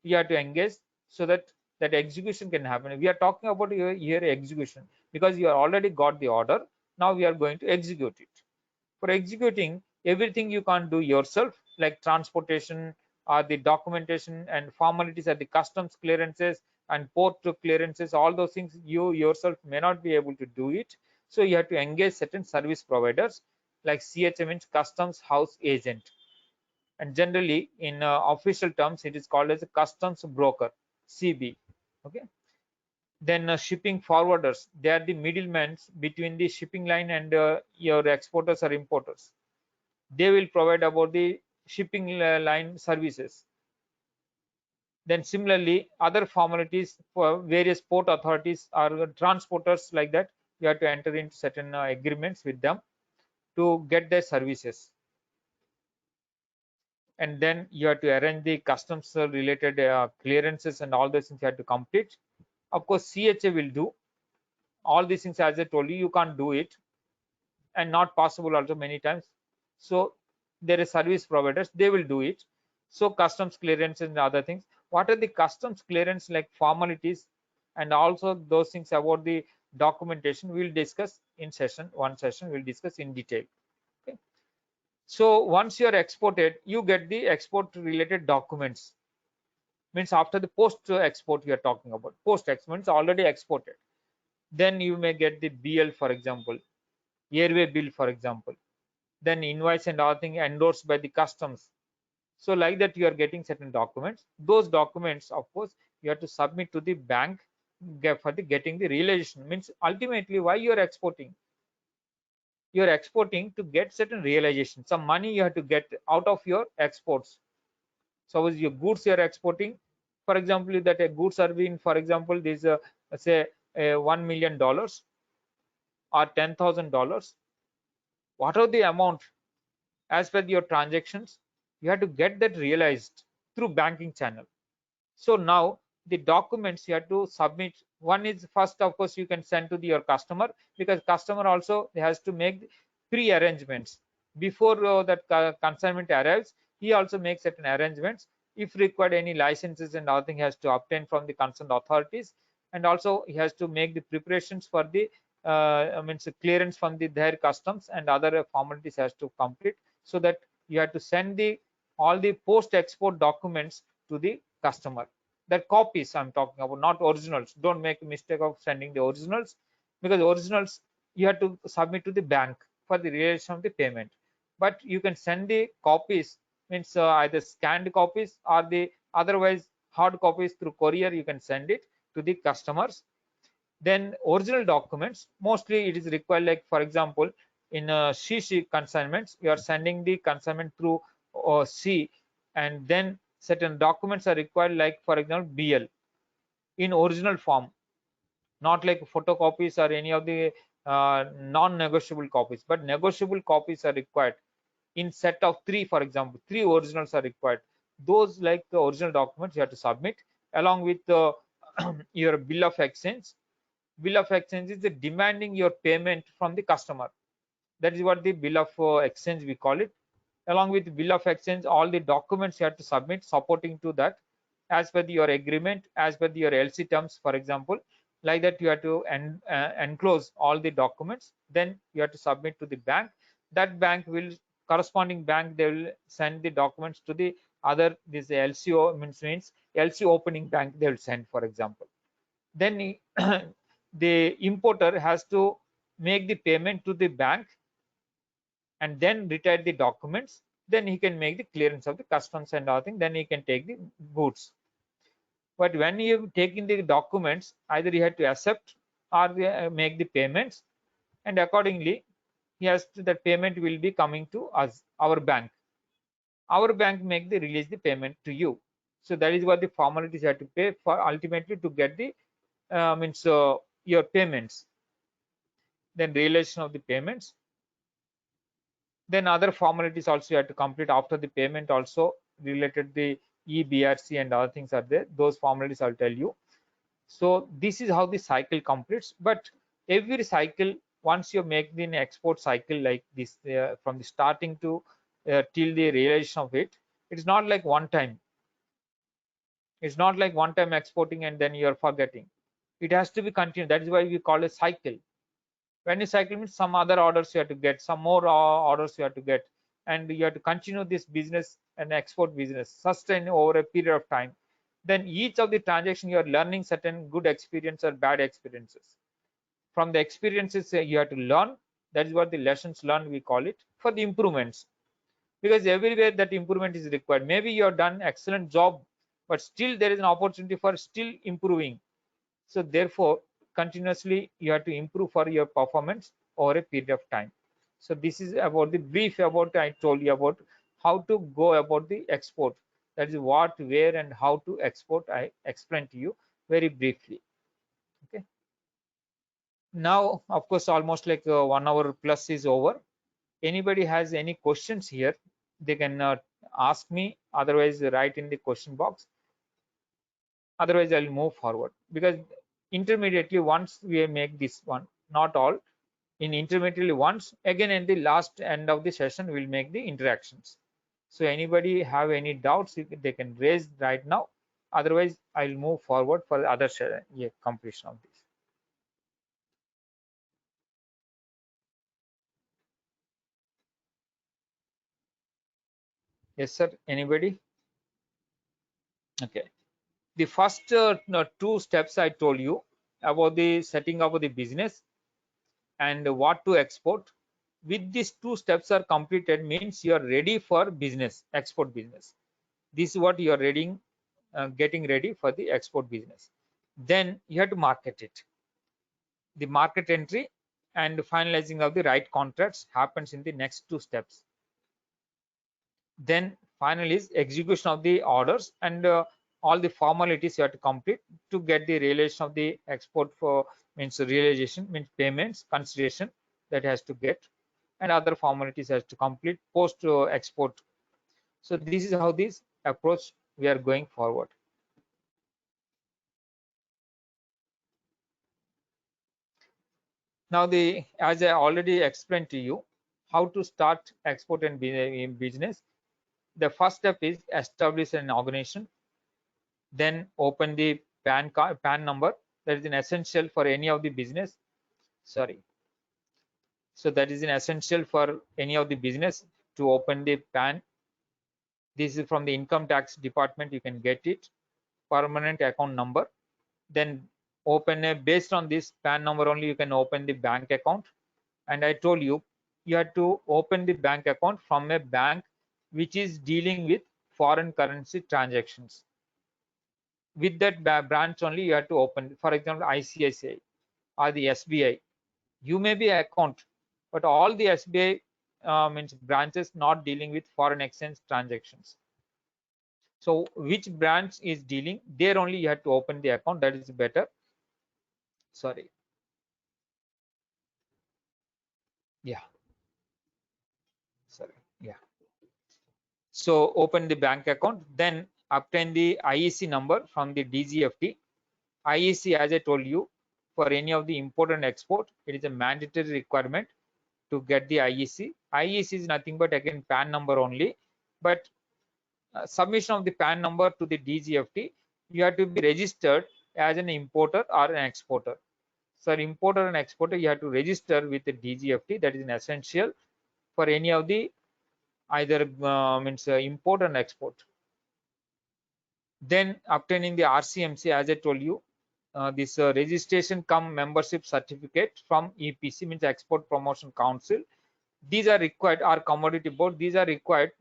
You have to engage so that that execution can happen. We are talking about here execution because you are already got the order. Now we are going to execute it. For executing, everything you can't do yourself, like transportation or the documentation and formalities at the customs clearances and port clearances, all those things you yourself may not be able to do it. So you have to engage certain service providers like CHA, means customs house agent, and generally in official terms it is called as a customs broker, CB. Okay. Then shipping forwarders, they are the middlemen between the shipping line and your exporters or importers. They will provide about the shipping line services. Then similarly, other formalities for various port authorities or transporters like that, you have to enter into certain agreements with them to get their services. And then you have to arrange the customs related clearances and all those things you have to complete. Of course, CHA will do all these things. As I told you, you can't do it and not possible also many times. So there are service providers, they will do it. So customs clearance and other things. What are the customs clearance like formalities, and also those things about the documentation we'll discuss in one session we'll discuss in detail. Okay. So once you're exported, you get the export related documents. Means after the post export we are talking about. Post export means already exported. Then you may get the BL, for example, airway bill, for example. Then invoice and other thing endorsed by the customs. So like that you are getting certain documents. Those documents, of course, you have to submit to the bank for the getting the realization. Means ultimately why you are exporting? You are exporting to get certain realization. Some money you have to get out of your exports. Suppose your goods you are exporting, for example, that a goods are being, for example, this say $1 million or $10,000. What are the amount as per your transactions? You have to get that realized through banking channel. So now the documents you have to submit. One is first, of course, you can send to your customer, because customer also has to make pre-arrangements before that consignment arrives. He also makes certain arrangements. If required, any licenses and other thing has to obtain from the concerned authorities, and also he has to make the preparations for the means clearance from their customs, and other formalities has to complete, so that you have to send the all the post export documents to the customer. That copies I'm talking about, not originals. Don't make a mistake of sending the originals, because originals you have to submit to the bank for the realization of the payment. But you can send the copies, means either scanned copies or the otherwise hard copies through courier. You can send it to the customers. Then original documents, mostly it is required, like for example in CC consignments, you are sending the consignment through C, and then certain documents are required, like for example BL in original form, not like photocopies or any of the non-negotiable copies, but negotiable copies are required in set of three. For example, three originals are required. Those, like the original documents, you have to submit along with your bill of exchange. Bill of exchange is the demanding your payment from the customer. That is what the bill of exchange we call it. Along with bill of exchange, all the documents you have to submit supporting to that, as per your agreement, as per your LC terms, for example. Like that you have to enclose all the documents. Then you have to submit to the bank. That bank will, corresponding bank, they will send the documents to the other, this LCO means LC opening bank, they will send, for example. Then the importer has to make the payment to the bank and then retire the documents. Then he can make the clearance of the customs and all thing. Then he can take the goods. But when you take in the documents, either you have to accept or make the payments, and accordingly he has to, that payment will be coming to us, our bank. Our bank make the release the payment to you. So that is what the formalities you have to pay for, ultimately to get the means your payments. Then realization of the payments. Then other formalities also you have to complete after the payment, also related the EBRC and other things are there. Those formalities I'll tell you. So this is how the cycle completes. But every cycle, once you make the export cycle like this, from the starting to till the realization of it, it's not like one time. It's not like one time exporting and then you're forgetting. It has to be continued. That is why we call it cycle. When you cycle means some other orders you have to get, some more orders you have to get, and you have to continue this business and export business, sustain over a period of time. Then each of the transaction you are learning certain good experience or bad experiences. From the experiences you have to learn. That is what the lessons learned we call it, for the improvements. Because everywhere that improvement is required. Maybe you have done excellent job, but still there is an opportunity for still improving. So therefore, continuously you have to improve for your performance over a period of time. So this is about the brief about, I told you about how to go about the export. That is what, where, and how to export. I explained to you very briefly. Okay. Now, of course, almost like 1 hour plus is over. Anybody has any questions here, they can ask me. Otherwise, write in the question box. Otherwise I'll move forward, because intermediately once we make this one, not all, in intermittently once, again in the last end of the session we'll make the interactions. So anybody have any doubts, they can raise right now. Otherwise, I'll move forward for the other completion of this. Yes, sir. Anybody? Okay. The first no, two steps I told you about the setting up of the business and what to export. With these two steps are completed means you are ready for business, export business. This is what you are ready, getting ready for the export business. Then you have to market it. The market entry and finalizing of the right contracts happens in the next two steps. Then final is execution of the orders and all the formalities you have to complete to get the realization of the export for means realization means payments consideration that has to get and other formalities has to complete post export. So this is how this approach we are going forward. Now the as I already explained to you how to start export and business. The first step is establish an organization, then open the PAN number. That is an essential for any of the business. Sorry. So that is an essential for any of the business to open the PAN. This is from the income tax department. You can get it. Permanent account number. Then open a based on this PAN number only you can open the bank account. And I told you you have to open the bank account from a bank which is dealing with foreign currency transactions. With that branch only you have to open, for example, ICICI or the SBI. You may be account, but all the SBI means branches not dealing with foreign exchange transactions. So which branch is dealing, there only you have to open the account. That is better. Sorry. Yeah. Sorry. Yeah. So open the bank account, then obtain the IEC number from the DGFT. IEC, as I told you, for any of the import and export, it is a mandatory requirement to get the IEC. IEC is nothing but again PAN number only, but submission of the PAN number to the DGFT, you have to be registered as an importer or an exporter. So importer and exporter, you have to register with the DGFT. That is an essential for any of the either means import and export. Then obtaining the RCMC, as I told you, this registration cum membership certificate from EPC means Export Promotion Council. These are required, or commodity board, these are required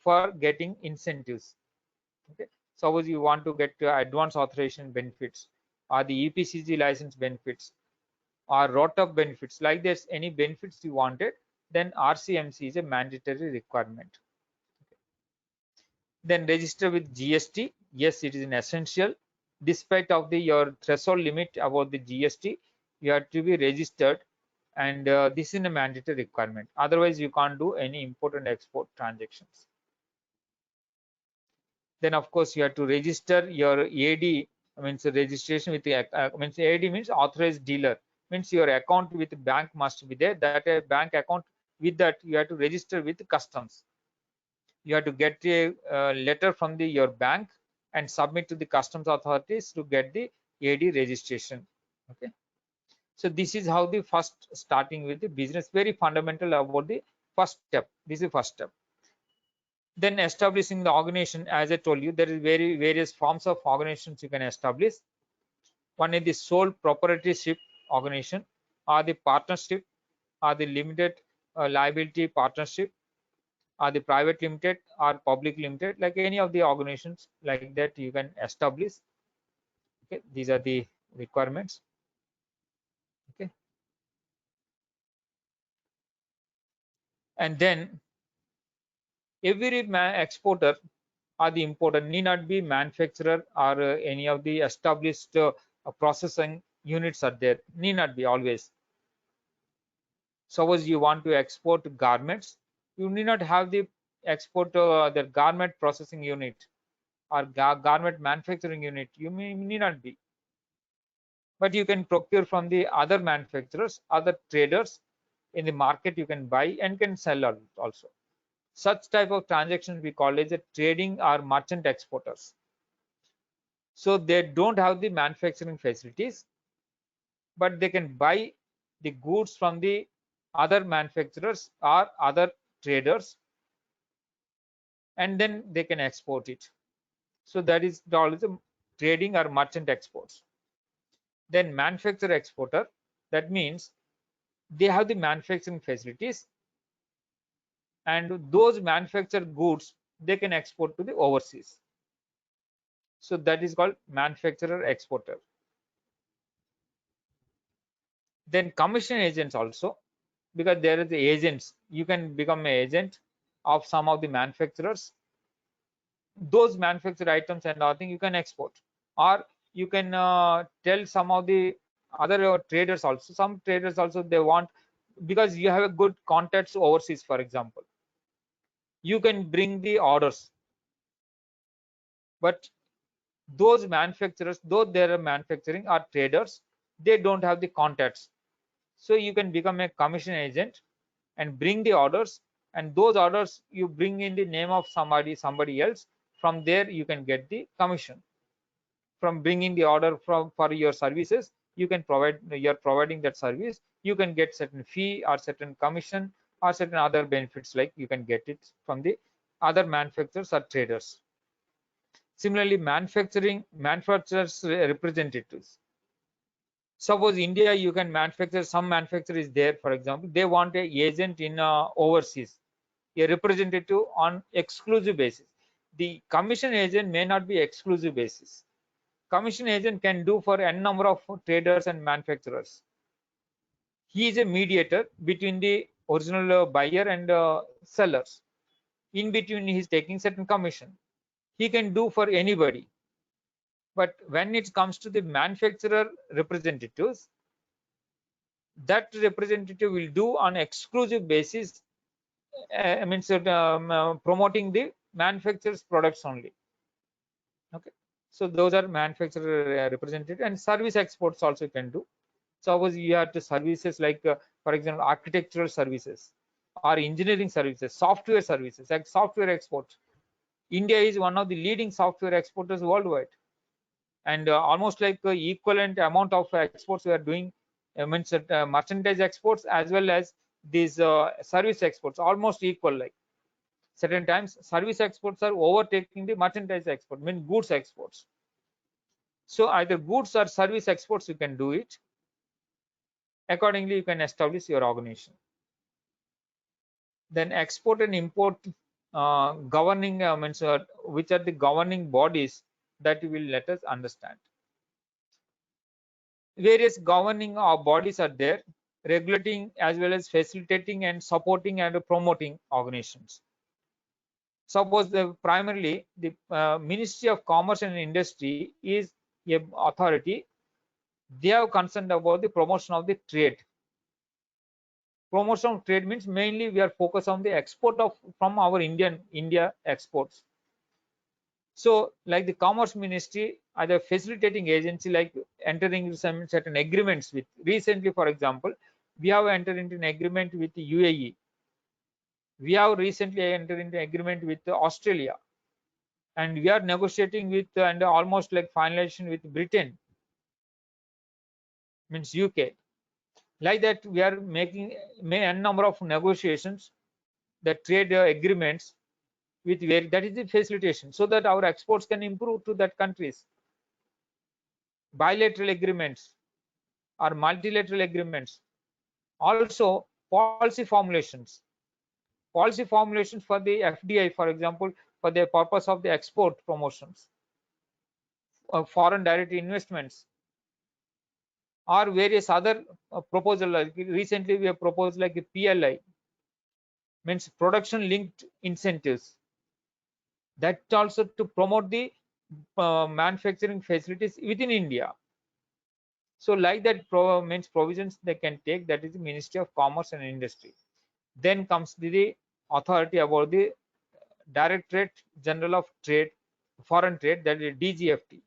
for getting incentives. Okay, suppose you want to get advance authorization benefits or the EPCG license benefits or ROTAP benefits, like this, any benefits you wanted, then RCMC is a mandatory requirement. Then register with GST. Yes, it is an essential. Despite of the your threshold limit about the GST, you have to be registered, and this is a mandatory requirement. Otherwise, you can't do any import and export transactions. Then, of course, you have to register your AD. Means registration with the means AD means authorized dealer. Means your account with the bank must be there. That a bank account, with that you have to register with customs. You have to get a letter from your bank and submit to the customs authorities to get the AD registration. Okay, so this is how the first starting with the business, very fundamental about the first step. This is the first step. Then establishing the organization, as I told you, there is various forms of organizations you can establish. One is the sole proprietorship organization, or the partnership, or the limited liability partnership, or the private limited or public limited, like any of the organizations like that you can establish. Okay, these are the requirements. Okay, and then every exporter or the importer need not be manufacturer or any of the established processing units are there, need not be always. Suppose you want to export garments, you need not have the export the garment processing unit or garment manufacturing unit, you may need not be, but you can procure from the other manufacturers, other traders, in the market, you can buy and can sell also. Such type of transactions we call as a trading or merchant exporters. So they don't have the manufacturing facilities, but they can buy the goods from the other manufacturers or other traders, and then they can export it. So that is always a trading or merchant exports. Then manufacturer exporter, that means they have the manufacturing facilities, and those manufactured goods they can export to the overseas. So that is called manufacturer exporter. Then commission agents also, because there is the agents, you can become an agent of some of the manufacturers. Those manufactured items and other thing you can export, or you can tell some of the other traders also. Some traders also they want, because you have a good contacts overseas, for example, you can bring the orders, but those manufacturers, though they are manufacturing or traders, they don't have the contacts. So you can become a commission agent and bring the orders, and those orders you bring in the name of somebody else. From there you can get the commission from bringing the order from for your services. You can provide, you're providing that service, you can get certain fee or certain commission or certain other benefits, like you can get it from the other manufacturers or traders. Similarly, manufacturers representatives. Suppose India, you can manufacture, some manufacturer is there, for example, they want a agent in overseas, a representative on exclusive basis. The commission agent may not be exclusive basis. Commission agent can do for n number of traders and manufacturers. He is a mediator between the original buyer and sellers. In between, he is taking certain commission. He can do for anybody. But when it comes to the manufacturer representatives, that representative will do on exclusive basis, means promoting the manufacturer's products only. Okay, so those are manufacturer representative. And service exports also can do. Suppose you have to services like for example architectural services or engineering services, software services, like software export. India is one of the leading software exporters worldwide, and almost like equivalent amount of exports we are doing, means merchandise exports as well as these service exports, almost equal. Like certain times service exports are overtaking the merchandise export, mean goods exports. So either goods or service exports you can do it. Accordingly you can establish your organization. Then export and import governing means which are the governing bodies, that will let us understand. Various governing bodies are there, regulating as well as facilitating and supporting and promoting organizations. Suppose primarily the Ministry of Commerce and Industry is a authority. They are concerned about the promotion of the trade. Promotion of trade means mainly we are focused on the export of from our India exports. So like the Commerce Ministry are the facilitating agency, like entering some certain agreements with. Recently, for example, we have entered into an agreement with the UAE. We have recently entered into agreement with Australia, and we are negotiating with and almost like finalization with Britain, means UK. Like that, we are making a number of negotiations, the trade agreements with where that is the facilitation, so that our exports can improve to that countries. Bilateral agreements or multilateral agreements. Also policy formulations. Policy formulations for the FDI, for example, for the purpose of the export promotions, foreign direct investments, or various other proposal. Like recently we have proposed like a PLI, means production linked incentives, that also to promote the manufacturing facilities within India. So like that means provisions they can take, that is the Ministry of Commerce and Industry. Then comes the authority about the Directorate General of Trade, Foreign Trade, that is DGFT.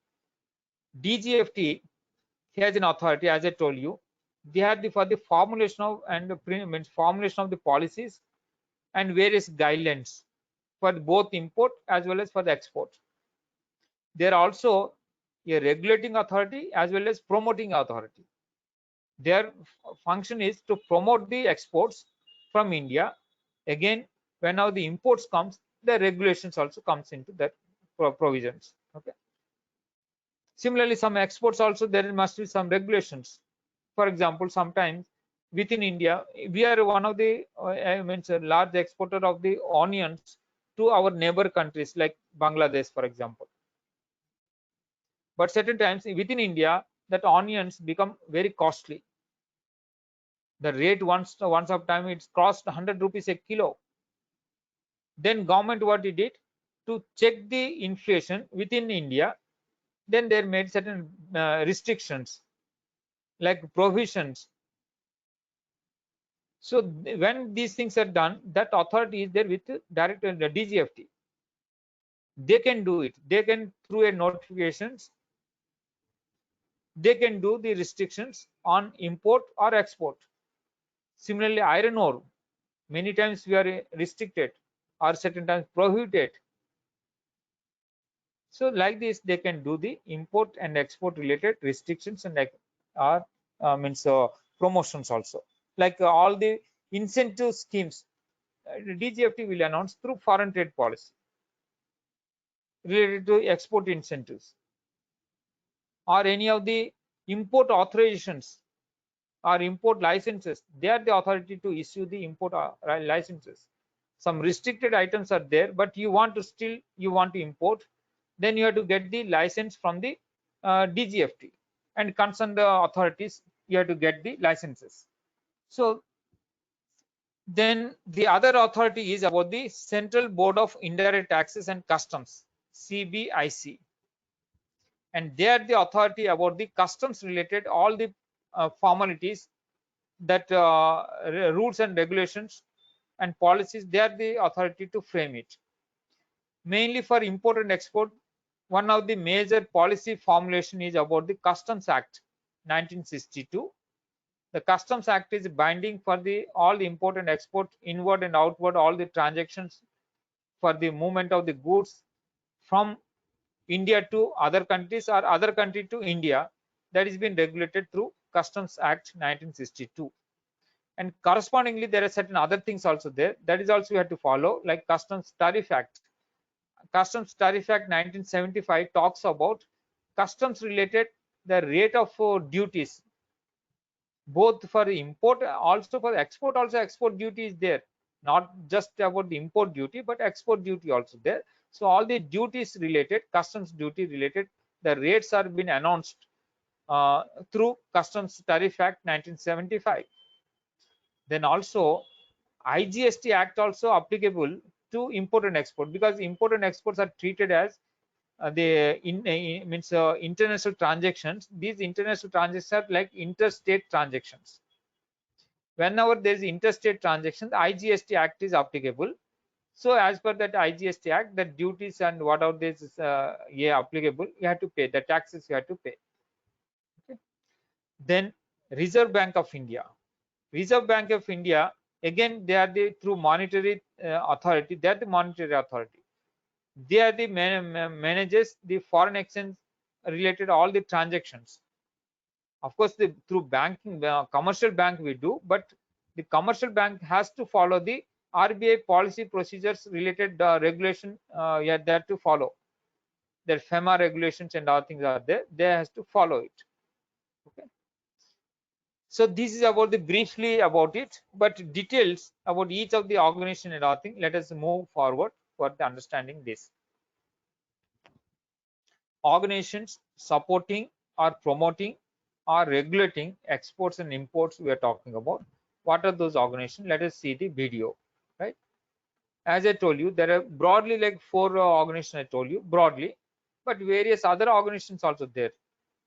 DGFT has an authority, as I told you. They are for the formulation of and means formulation of the policies and various guidelines for both import as well as for the export. They are also a regulating authority as well as promoting authority. Their function is to promote the exports from India. Again, when now the imports comes, the regulations also comes into that provisions. Okay. Similarly, some exports also there must be some regulations. For example, sometimes within India, we are one of the I mean, a large exporter of the onions to our neighbor countries like Bangladesh, for example. But certain times within India, that onions become very costly. The rate once of time it's cost 100 rupees a kilo. Then government what it did to check the inflation within India, then they made certain restrictions like provisions. So when these things are done, that authority is there with direct the DGFT. They can do it. They can through a notifications. They can do the restrictions on import or export. Similarly, iron ore, many times we are restricted or certain times prohibited. So like this, they can do the import and export related restrictions and or means promotions also. Like all the incentive schemes, DGFT will announce through foreign trade policy related to export incentives or any of the import authorizations or import licenses. They are the authority to issue the import licenses. Some restricted items are there, but you want to still you want to import, then you have to get the license from the DGFT and concerned authorities. You have to get the licenses. So then the other authority is about the Central Board of Indirect Taxes and Customs, CBIC, and they are the authority about the customs related all the formalities, that rules and regulations and policies. They are the authority to frame it. Mainly for import and export, one of the major policy formulation is about the Customs Act 1962. The Customs Act is binding for the all the import and export, inward and outward, all the transactions for the movement of the goods from India to other countries or other country to India. That is been regulated through Customs Act 1962. And correspondingly, there are certain other things also there. That is also we have to follow, like Customs Tariff Act. Customs Tariff Act 1975 talks about customs related the rate of duties, both for the import also for export. Also export duty is there, not just about the import duty but export duty also there. So all the duties related, customs duty related, the rates are been announced through Customs Tariff Act 1975. Then also IGST Act also applicable to import and export, because import and exports are treated as means international transactions. These international transactions are like interstate transactions. Whenever there is interstate transaction, the IGST Act is applicable. So as per that IGST Act, the duties and whatever this is applicable, you have to pay the taxes. You have to pay. Okay. Then Reserve Bank of India. Reserve Bank of India, again they are the through monetary authority. They are the monetary authority. They are the manages the foreign exchange related all the transactions. Of course, through banking, commercial bank we do, but the commercial bank has to follow the RBI policy procedures related regulation. Yeah, they have to follow. Their FEMA regulations and all things are there. They has to follow it. Okay. So this is about the briefly about it, but details about each of the organization and all thing. Let us move forward for the understanding this. Organizations supporting or promoting or regulating exports and imports we are talking about. What are those organizations? Let us see the video. Right. As I told you, there are broadly like 4 organizations I told you broadly, but various other organizations also there,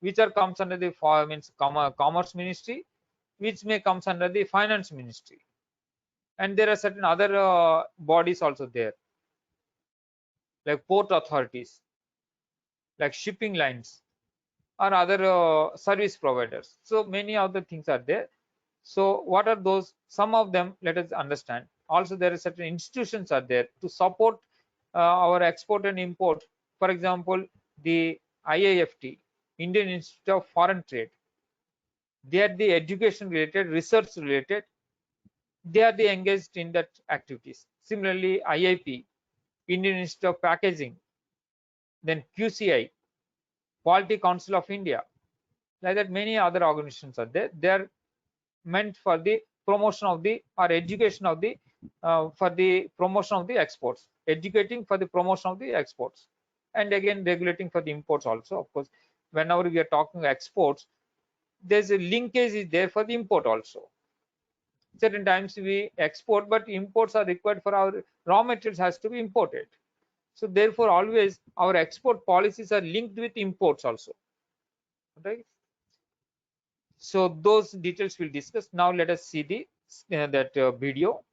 which are comes under the means commerce ministry, which may comes under the finance ministry, and there are certain other bodies also there, like port authorities, like shipping lines, or other service providers. So many other things are there. So what are those? Some of them let us understand. Also, there are certain institutions are there to support our export and import. For example, the IIFT, Indian Institute of Foreign Trade. They are the education related, research related. They are the engaged in that activities. Similarly, IIP, Indian Institute of Packaging, then QCI, Quality Council of India. Like that, many other organizations are there. They are meant for the promotion of the or education of the for the promotion of the exports, educating for the promotion of the exports, and again regulating for the imports also. Of course, whenever we are talking exports, there's a linkage is there for the import also. Certain times we export, but imports are required for our raw materials has to be imported. So therefore, always our export policies are linked with imports also. Right? So those details we'll discuss. Now let us see the that video.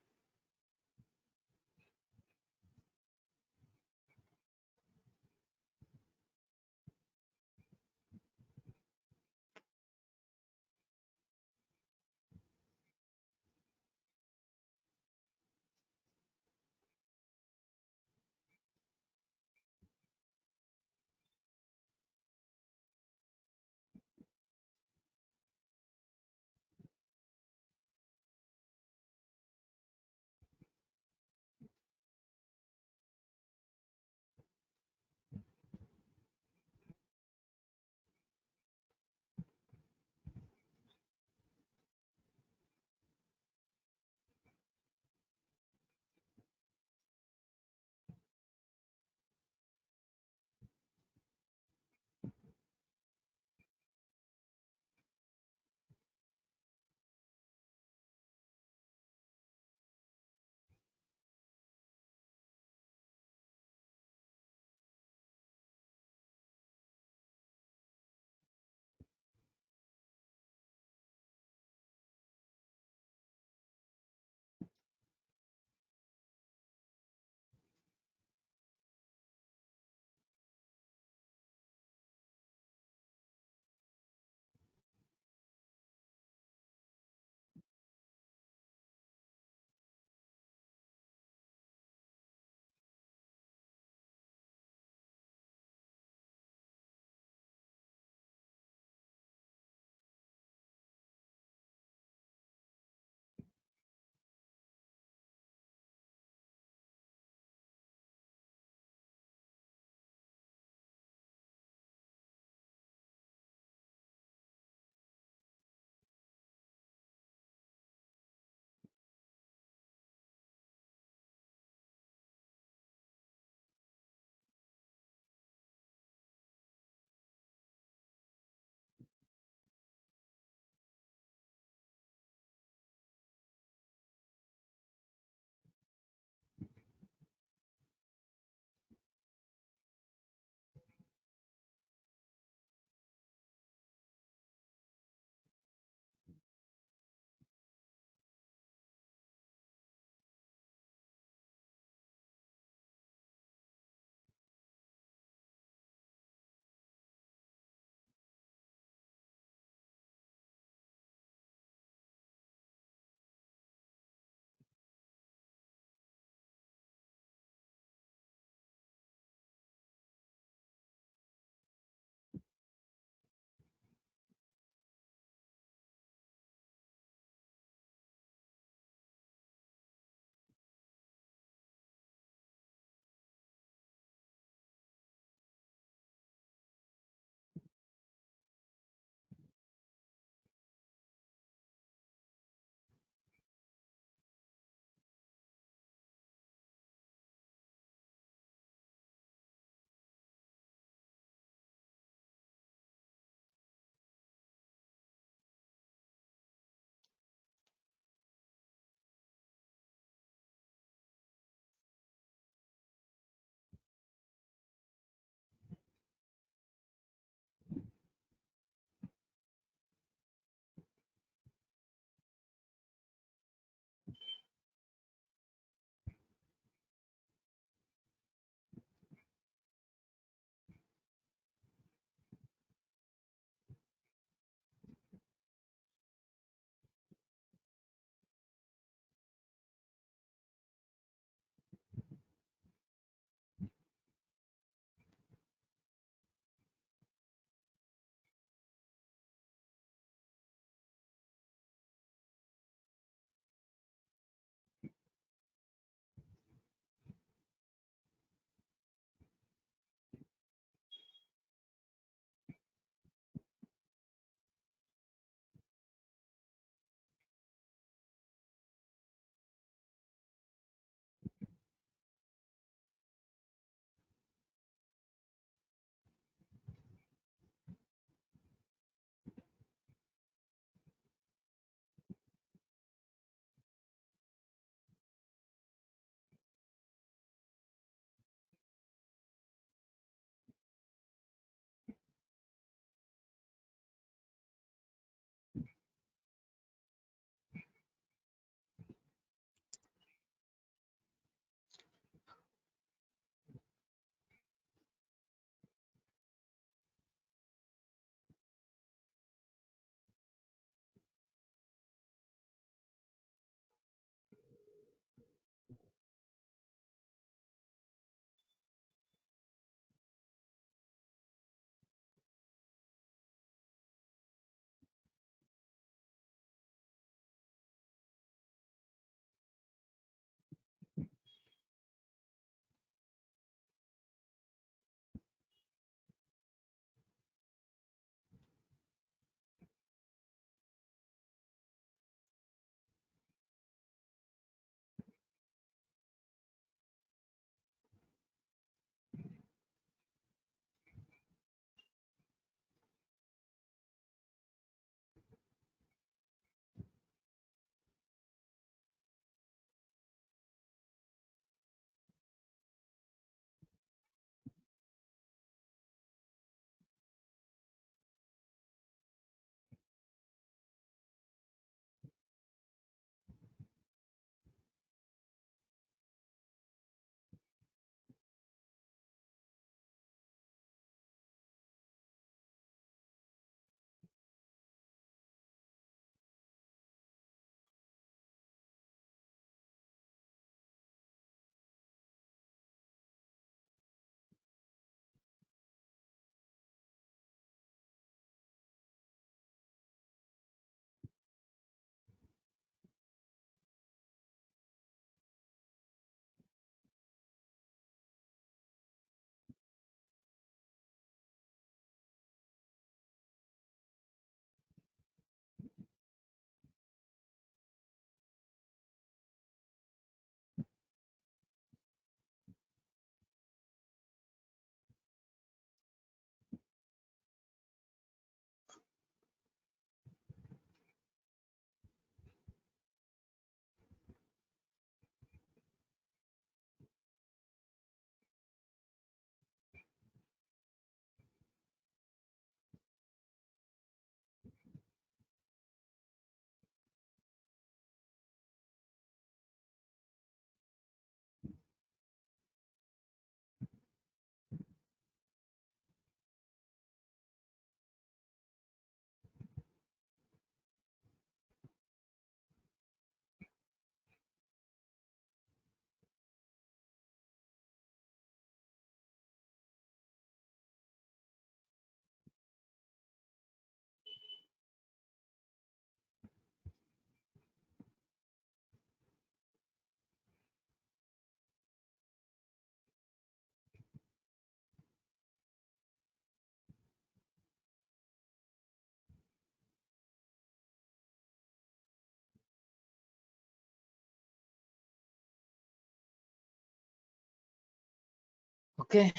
Okay,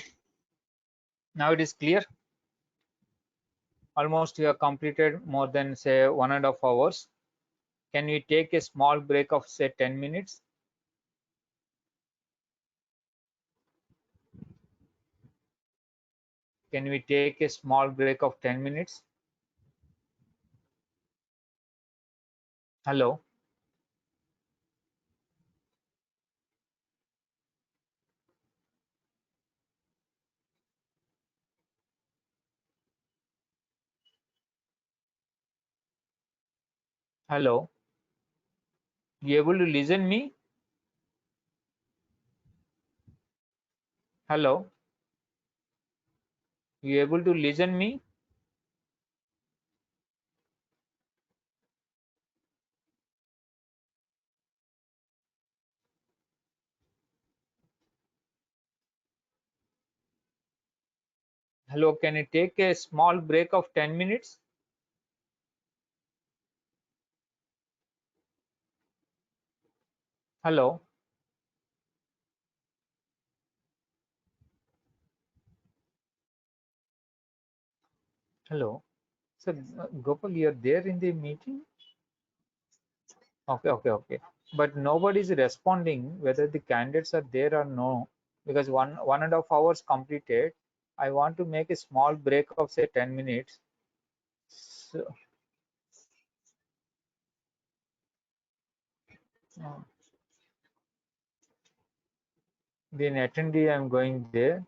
now it is clear. Almost you have completed more than say 1.5 hours. Can we take a small break of say 10 minutes? Can we take a small break of 10 minutes? Hello? Hello? You able to listen me? Hello? You able to listen me? Hello, can you take a small break of 10 minutes? Hello? Hello? So, Gopal, you're there in the meeting? Okay, okay, okay. But nobody is responding whether the candidates are there or no, because 1.5 hours completed. I want to make a small break of say 10 minutes. So, uh, the attendee I'm going there,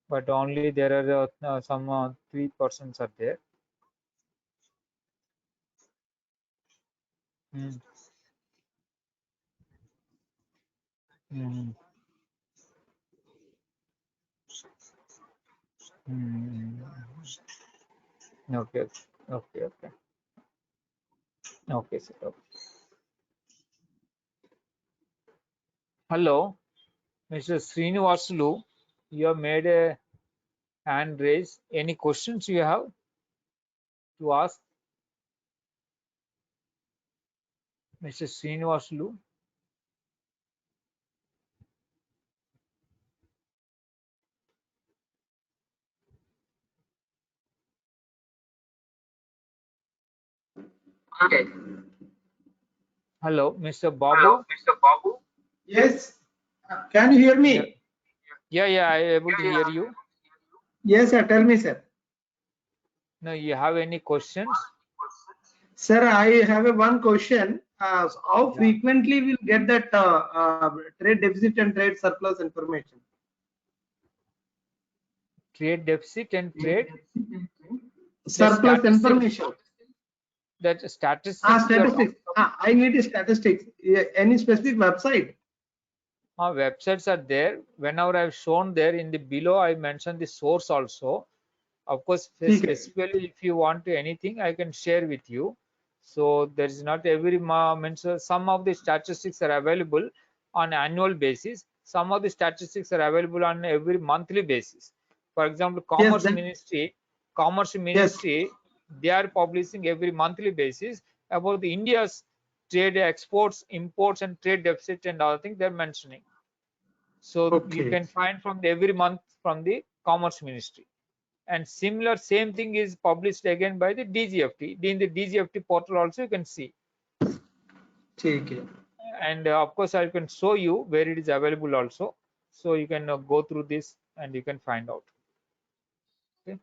but only there are some 3 persons are there. Mm, mm, mm. Okay, okay, okay, okay, sir. Okay. Hello, Mr. Srinivasulu, you have made a hand raise. Any questions you have to ask, Mr. Srinivasulu? Okay. Hello, Mr. Hello, Babu? Mr. Babu. Yes. Can you hear Yeah, me? yeah, I am able to Yeah, hear yeah. you. Yes, sir. Tell me, sir. Now, you have any questions? Sir, I have a one question. How Yeah. frequently we'll get that trade deficit and trade surplus information? Trade deficit and trade, the Surplus statistics, information. that statistics you are Statistics. I need statistics. Yeah, any specific website? websites are there. Whenever I've shown there in the below, I mentioned the source also. Of course, ठीक है. specifically, if you want to anything, I can share with you. So there is not every means some of the statistics are available on annual basis. Some of the statistics are available on every monthly basis. For example, Yes, that, Commerce yes. Ministry, they are publishing every monthly basis about the India's trade exports, imports, and trade deficit and other things they're mentioning. So you Okay. can find from every month from the Commerce Ministry. And similar same thing is published again by the DGFT. In the DGFT portal also you can see. ठीक है. And of course I can show you where it is available also. So you can go through this and you can find out. Okay.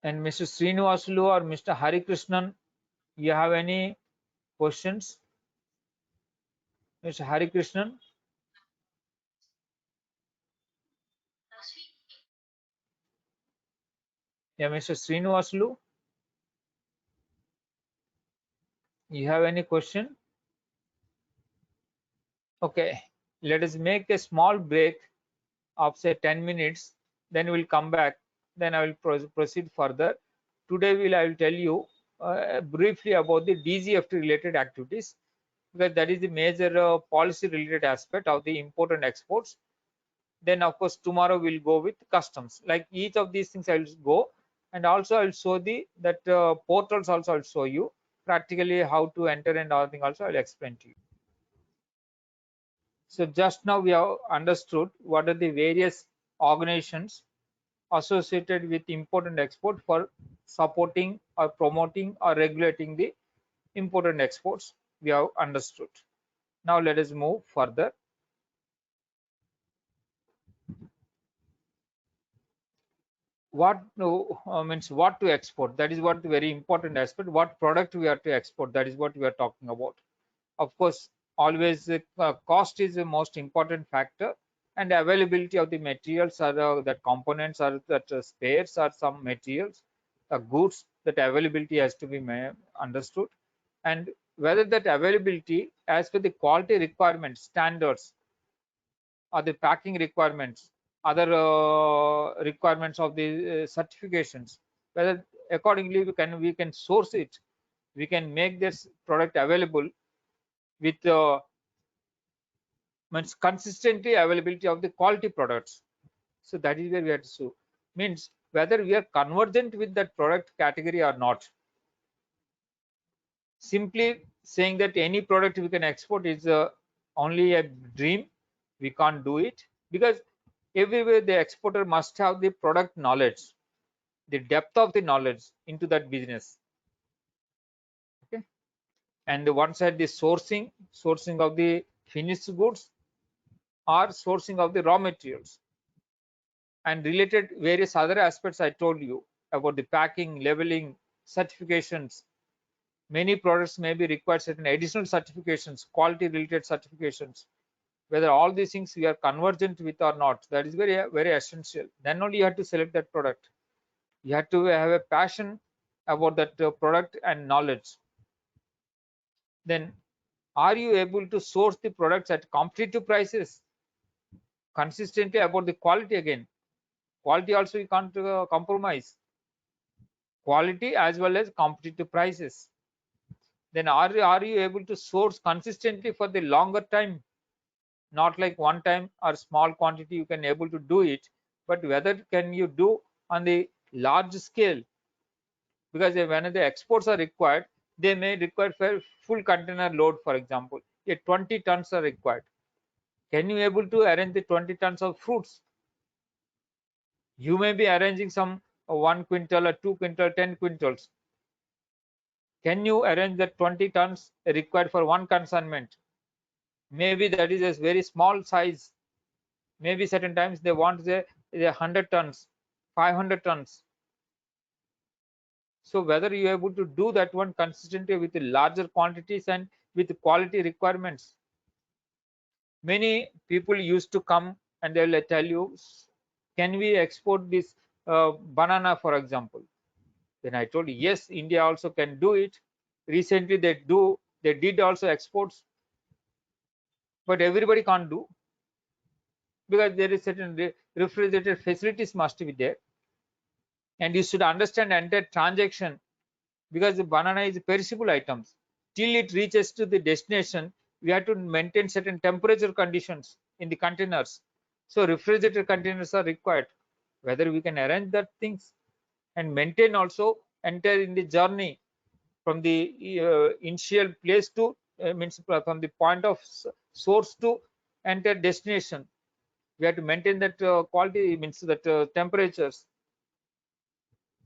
And Mr. Srinivasulu or Mr. Hari Krishnan, you have any questions? Mr. Hari Krishnan? Yeah, Mr. Srinivasulu, you have any question? Okay, let us make a small break of say 10 minutes, then we'll come back, then I will proceed further. Today I will tell you briefly about the DGFT related activities, because that is the major policy related aspect of the import and exports. Then of course tomorrow we'll go with customs. Like each of these things I will go, and also I will show the that portals also I'll show you practically how to enter and all thing also I'll explain to you. So just now we have understood what are the various organizations associated with import and export for supporting or promoting or regulating the import and exports. We have understood. Now let us move further. What means what to export? That is what the very important aspect. What product we are to export? That is what we are talking about. Of course, always cost is the most important factor, and availability of the materials or the components or that spares or some materials, goods, that availability has to be understood, and whether that availability as per the quality requirements, standards, or the packing requirements, other requirements of the certifications, whether accordingly we can source it, we can make this product available with means consistently availability of the quality products. So that is where we have to show, means whether we are convergent with that product category or not. Simply saying that any product we can export is only a dream. We can't do it, because everywhere the exporter must have the product knowledge, the depth of the knowledge into that business. Okay, and one side the sourcing of the finished goods or sourcing of the raw materials, and related various other aspects I told you about the packing, labeling, certifications. Many products may be required certain additional certifications, quality related certifications. Whether all these things we are convergent with or not, that is very essential. Then only you have to select that product. You have to have a passion about that product and knowledge. Then are you able to source the products at competitive prices consistently? About the quality, again, quality also you can't compromise, quality as well as competitive prices. Then are you able to source consistently for the longer time, not like one time or small quantity you can able to do it, but whether can you do on the large scale, because when the exports are required, they may require for full container load. For example, a 20 tons are required. Can you able to arrange the 20 tons of fruits? You may be arranging some 1 quintal or 2 quintal, 10 quintals. Can you arrange the 20 tons required for one consignment? Maybe that is a very small size. Maybe certain times they want the 100 tons, 500 tons. So whether you are able to do that one consistently with the larger quantities and with quality requirements. Many people used to come and they will tell you, can we export this banana, for example? Then I told you, yes, India also can do it. Recently they did also exports, but everybody can't do, because there is certain refrigerated facilities must be there, and you should understand entire transaction, because the banana is perishable items. Till it reaches to the destination, we have to maintain certain temperature conditions in the containers. So refrigerated containers are required. Whether we can arrange that things and maintain also enter in the journey from the initial place to means from the point of source to enter destination, we have to maintain that quality, means that temperatures.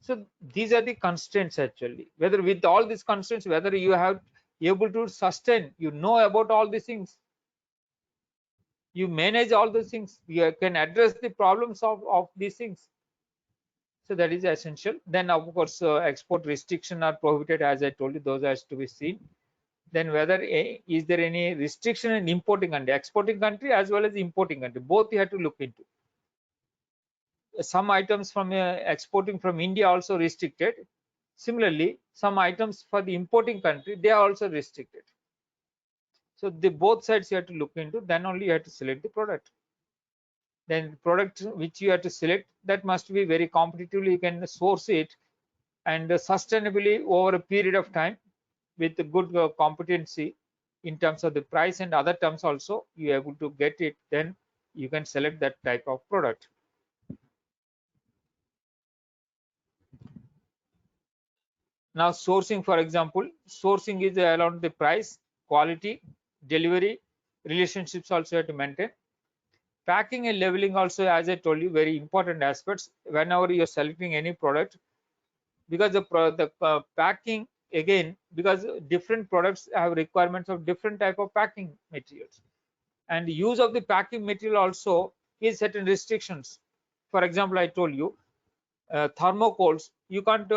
So these are the constraints actually. Whether with all these constraints, whether you have able to sustain, you know about all these things, you manage all those things, you can address the problems of these things. So that is essential. Then of course export restriction are prohibited, as I told you, those has to be seen. Then whether is there any restriction in importing country, exporting country as well as importing country, both you have to look into. Some items from exporting from India also restricted. Similarly, some items for the importing country, they are also restricted. So the both sides you have to look into, then only you have to select the product. Then product which you have to select, that must be very competitively, you can source it and sustainably over a period of time with good competency in terms of the price and other terms also you are able to get it, then you can select that type of product. Now sourcing, for example, sourcing is around the price, quality, delivery, relationships also you have to maintain. Packing and labeling also, as I told you, very important aspects whenever you're selecting any product, because the packing, again, because different products have requirements of different type of packing materials, and use of the packing material also is certain restrictions. For example, I told you thermocoals, you can't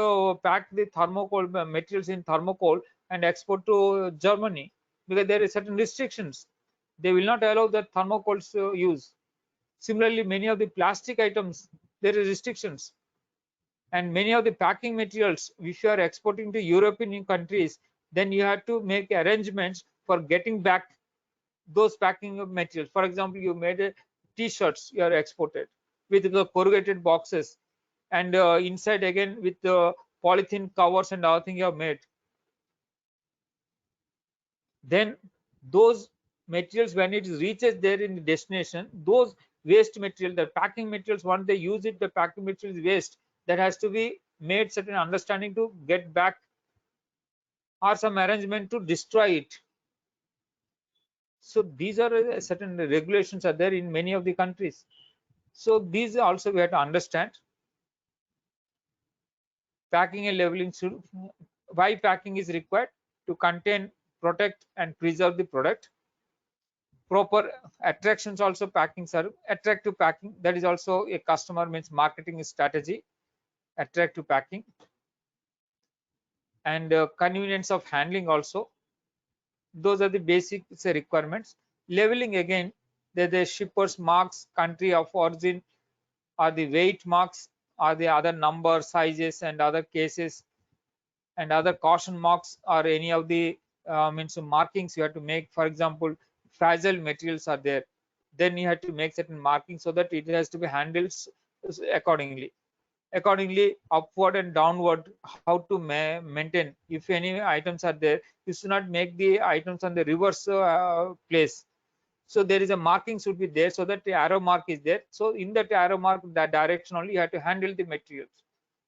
pack the thermocol materials in thermocol and export to Germany, because there is certain restrictions. They will not allow that thermocols use. Similarly, many of the plastic items, there is restrictions, and many of the packing materials which you are exporting to European countries, then you have to make arrangements for getting back those packing of materials. For example, you made a t-shirts you are exported with the corrugated boxes, and inside again with the polythene covers and other thing you have made. Then those materials, when it reaches there in the destination, those waste material, the packing materials, once they use it, the packing material is waste, that has to be made certain understanding to get back, or some arrangement to destroy it. So these are certain regulations are there in many of the countries. So these also we have to understand. Packing and labeling should, why packing is required? To contain, protect and preserve the product. Proper attractions also, packing are attractive packing, that is also a customer means marketing strategy. Attractive packing and convenience of handling also, those are the basic requirements. Labeling, again, the shippers marks, country of origin, or the weight marks, or the other number, sizes and other cases, and other caution marks, or any of the means markings you have to make. For example, fragile materials are there, then you have to make certain markings so that it has to be handled accordingly. Upward and downward, how to maintain. If any items are there, you should not make the items on the reverse place. So there is a marking should be there, so that the arrow mark is there. So in that arrow mark, that direction only you have to handle the materials.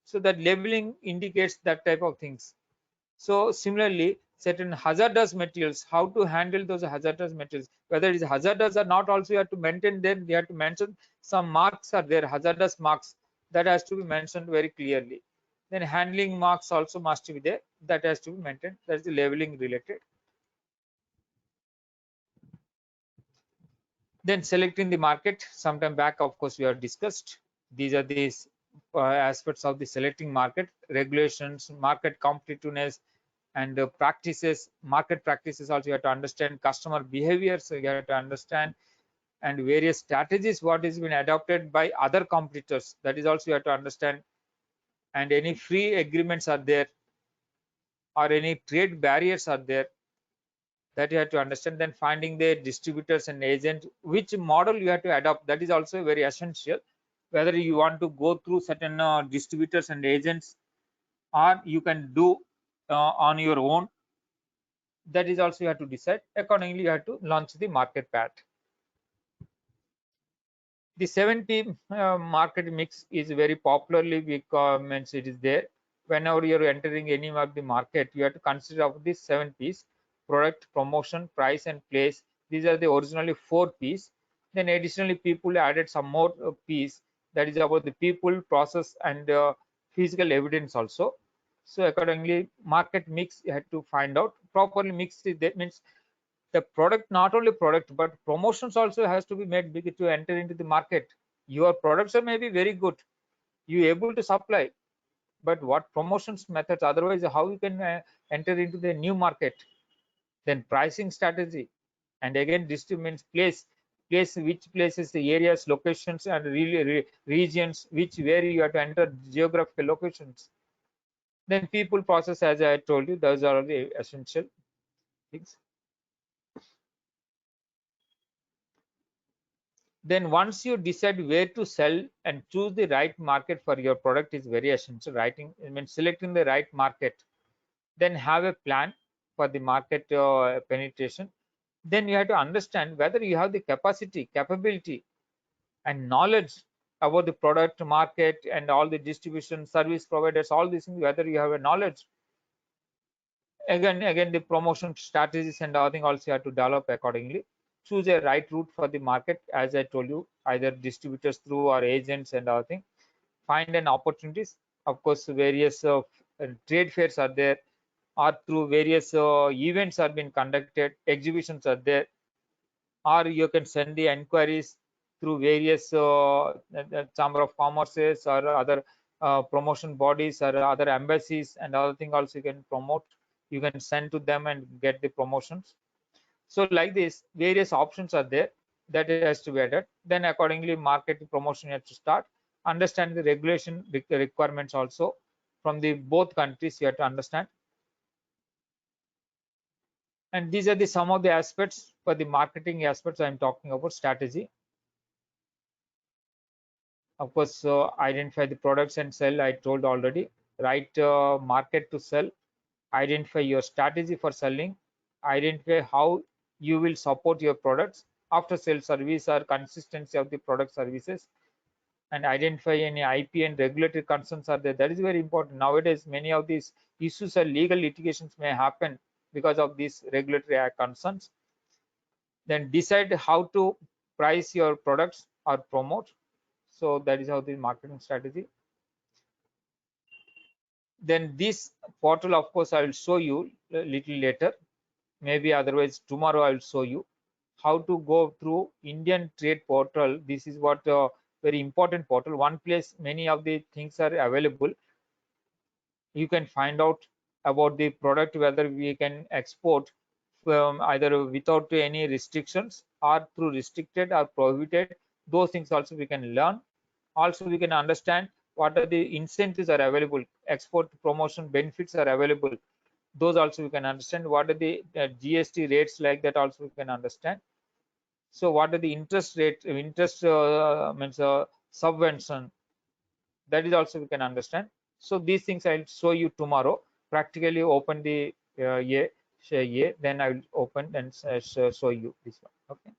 So that labeling indicates that type of things. So similarly, certain hazardous materials, how to handle those hazardous materials, whether it is hazardous or not, also you have to maintain. Then you have to mention some marks are there, hazardous marks, that has to be mentioned very clearly. Then handling marks also must be there, that has to be maintained. That is the labeling related. Then selecting the market, sometime back, of course, we have discussed. These are these aspects of the selecting market: regulations, market competitiveness, and practices. Market practices also you have to understand. Customer behavior, so you have to understand, and various strategies what is been adopted by other competitors, that is also you have to understand. And any free agreements are there, or any trade barriers are there, that you have to understand. Then finding the distributors and agents, which model you have to adopt, that is also very essential. Whether you want to go through certain distributors and agents, or you can do on your own, that is also you have to decide. Accordingly, you have to launch the market path. The 7P market mix is very popularly, because means it is there. Whenever you are entering any of the market, you have to consider of these 7Ps: product, promotion, price and place. These are the originally 4Ps. Then additionally people added some more Ps, that is about the people, process and physical evidence also. So accordingly, market mix you have to find out properly. Mix, that means the product, not only product but promotions also has to be made big to enter into the market. Your products are maybe very good, you able to supply, but what promotions methods, otherwise how you can enter into the new market. Then pricing strategy, and again distributes place, which places, the areas, locations and really regions, which where you have to enter geographical locations. Then people, process, as I told you, those are the essential things. Then once you decide where to sell and choose the right market for your product is very essential. Writing, I mean, selecting the right market, then have a plan for the market penetration. Then you have to understand whether you have the capacity, capability and knowledge about the product, market and all the distribution service providers, all these things, whether you have a knowledge. Again the promotion strategies and everything also you have to develop accordingly. choose a right route for the market, as I told you, either distributors through or agents and other thing. Find an opportunities. Of course, various trade fairs are there, or through various events are being conducted, exhibitions are there, or you can send the inquiries through various chamber of commerces or other promotion bodies or other embassies, and other thing also you can promote. You can send to them and get the promotions. So like this, various options are there that has to be added. Then accordingly, market promotion has to start. Understand the regulation requirements also from the both countries. You have to understand. And these are the some of the aspects for the marketing aspects I'm talking about strategy. Of course, identify the products and sell. I told already. Right market to sell. Identify your strategy for selling. Identify how you will support your products after sale service or consistency of the product services, and identify any IP and regulatory concerns are there. That is very important. Nowadays, many of these issues or legal litigations may happen because of these regulatory concerns. Then decide how to price your products or promote. So that is how the marketing strategy. Then this portal, of course, I will show you a little later. Maybe otherwise tomorrow I will show you how to go through Indian trade portal. This is what very important portal. One place many of the things are available. You can find out about the product, whether we can export from either without any restrictions or through restricted or prohibited. Those things also we can learn. Also we can understand what are the incentives are available, export promotion benefits are available. Those also we can understand. What are the GST rates, like that also we can understand. So what are the interest rate, interest means subvention, that is also we can understand. So these things I'll show you tomorrow. Practically open the then I will open and show you this one. Okay.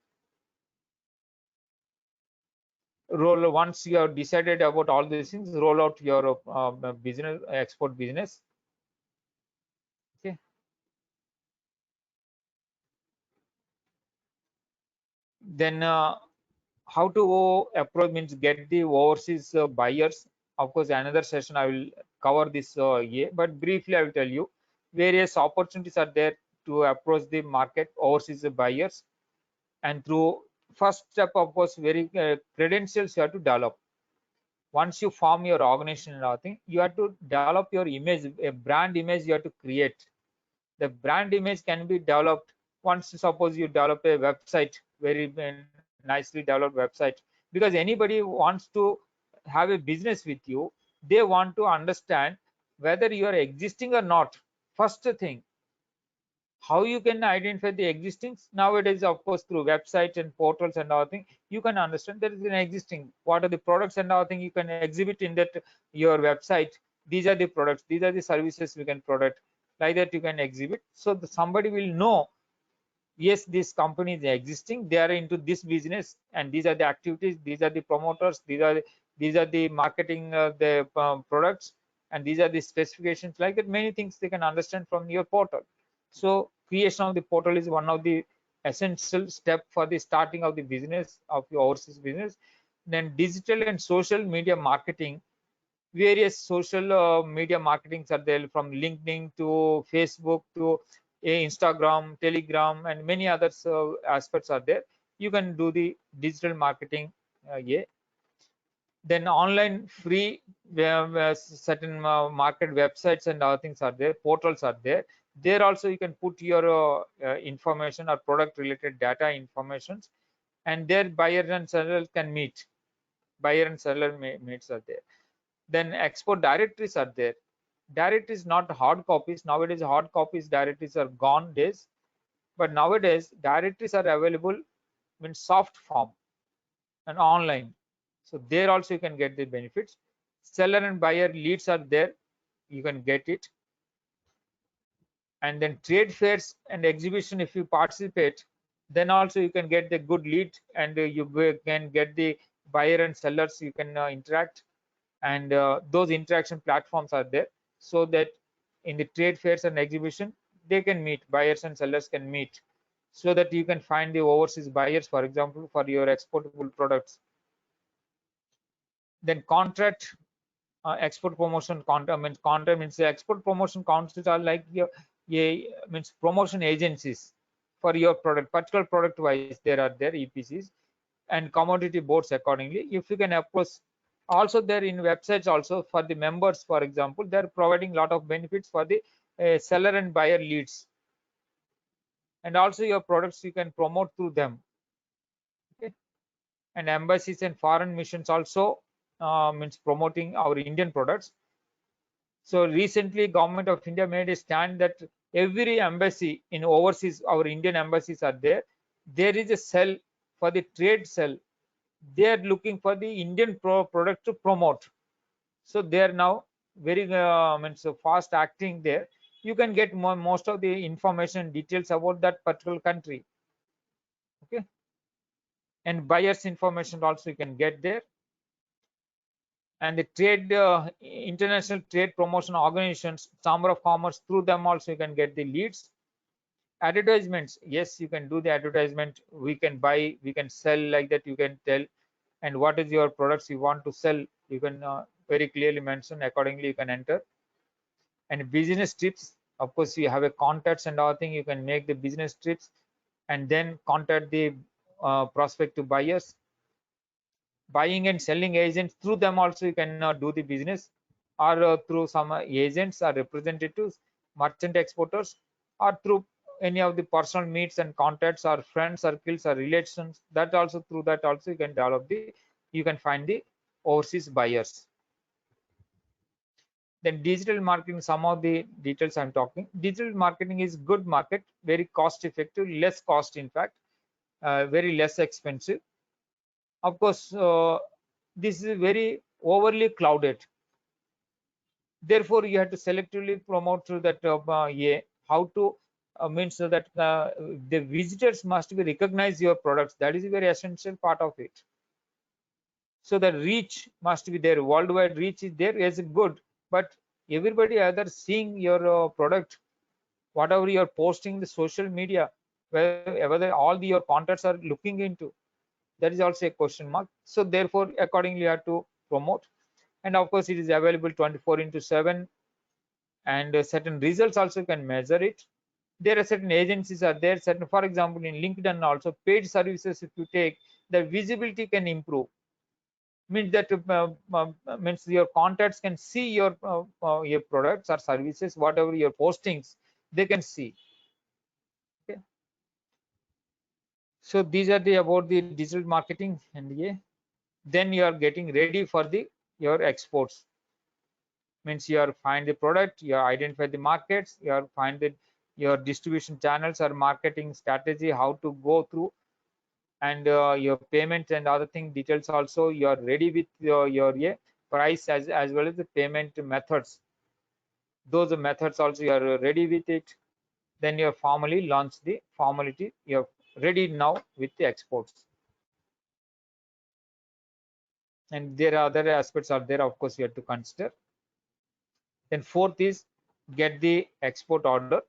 Roll, once you have decided about all these things, roll out your business, export business. Okay. Then how to approach means get the overseas buyers. Of course, another session I will cover this but briefly I will tell you various opportunities are there to approach the market overseas buyers. And through first step, of course, very credentials you have to develop. Once you form your organization and everything, you have to develop your image, a brand image you have to create. The brand image can be developed once suppose you develop a website, very nicely developed website, because anybody wants to have a business with you. They want to understand whether you are existing or not. First thing, how you can identify the existing nowadays, of course, through websites and portals and other thing, you can understand there is an existing, what are the products and other thing you can exhibit in that your website. These are the products, these are the services we can product, like that you can exhibit. So somebody will know, yes, this company is existing, they are into this business, and these are the activities, these are the promoters, these are the marketing the products, and these are the specifications, like that many things they can understand from your portal. So creation of the portal is one of the essential step for the starting of the business of your overseas business. Then digital and social media marketing, various social media marketings are there, from LinkedIn to Facebook to Instagram, Telegram, and many other aspects are there. You can do the digital marketing. Yeah. Then online free certain market websites and other things are there. Portals are there. There also you can put your information or product related data informations, and there buyer and seller can meet. Buyer and seller meets are there. Then export directories are there. Directories, not hard copies. Nowadays hard copies directories are gone days, but nowadays directories are available in soft form and online. So there also you can get the benefits. Seller and buyer leads are there, you can get it. And then trade fairs and exhibition, if you participate, then also you can get the good lead, and you can get the buyer and sellers, you can interact. And those interaction platforms are there, so that in the trade fairs and exhibition they can meet, buyers and sellers can meet. so that you can find the overseas buyers, for example, for your exportable products. Then contract export promotion contract means the export promotion councils are like your means promotion agencies for your product, particular product wise there are there EPCs and commodity boards accordingly. If you can approach, also there in websites also for the members, for example, they're providing a lot of benefits for the seller and buyer leads, and also your products you can promote through them. Okay. And embassies and foreign missions also means promoting our Indian products. So recently government of India made a stand that every embassy in overseas, our Indian embassies are there, there is a cell for the trade cell. They are looking for the Indian product to promote. So they are now very means fast acting there. You can get most of the information details about that particular country. Okay. And buyers information also you can get there. And the trade international trade promotion organizations, chamber of commerce, through them also you can get the leads. Advertisements, yes, you can do the advertisement, we can buy, we can sell, like that you can tell. And what is your products you want to sell, you can very clearly mention, accordingly you can enter. And business trips, of course you have a contacts and all thing, you can make the business trips and then contact the prospective buyers. Buying and selling agents, through them also you can do the business, or through some agents or representatives, merchant exporters, or through any of the personal meets and contacts or friend circles or relations, that also through that also you can develop the, you can find the overseas buyers. Then digital marketing, some of the details I'm talking. Digital marketing is good market, very cost effective, less cost in fact, very less expensive. Of course this is very overly clouded, therefore you have to selectively promote through that yeah, how to means so that the visitors must be recognize your products, that is a very essential part of it. So the reach must be there, worldwide reach is there is good, but everybody either seeing your product, whatever you're posting in the social media, whether all your contacts are looking into, that is also a question mark. So therefore accordingly you have to promote. And of course it is available 24/7, and certain results also can measure it. There are certain agencies are there, certain, for example in LinkedIn also paid services, if you take, the visibility can improve, means that means your contacts can see your products or services, whatever your postings they can see. Okay. So these are the about the digital marketing. And yeah, then you are getting ready for the your exports, means you are find the product, you are identify the markets, you are find the your distribution channels or marketing strategy, how to go through, and your payment and other thing details also you are ready with your yeah, price as well as the payment methods, those methods also you are ready with it. Then you formally launch the formality, you're ready now with the exports. And there are other aspects are there, of course you have to consider. Then fourth is get the export order,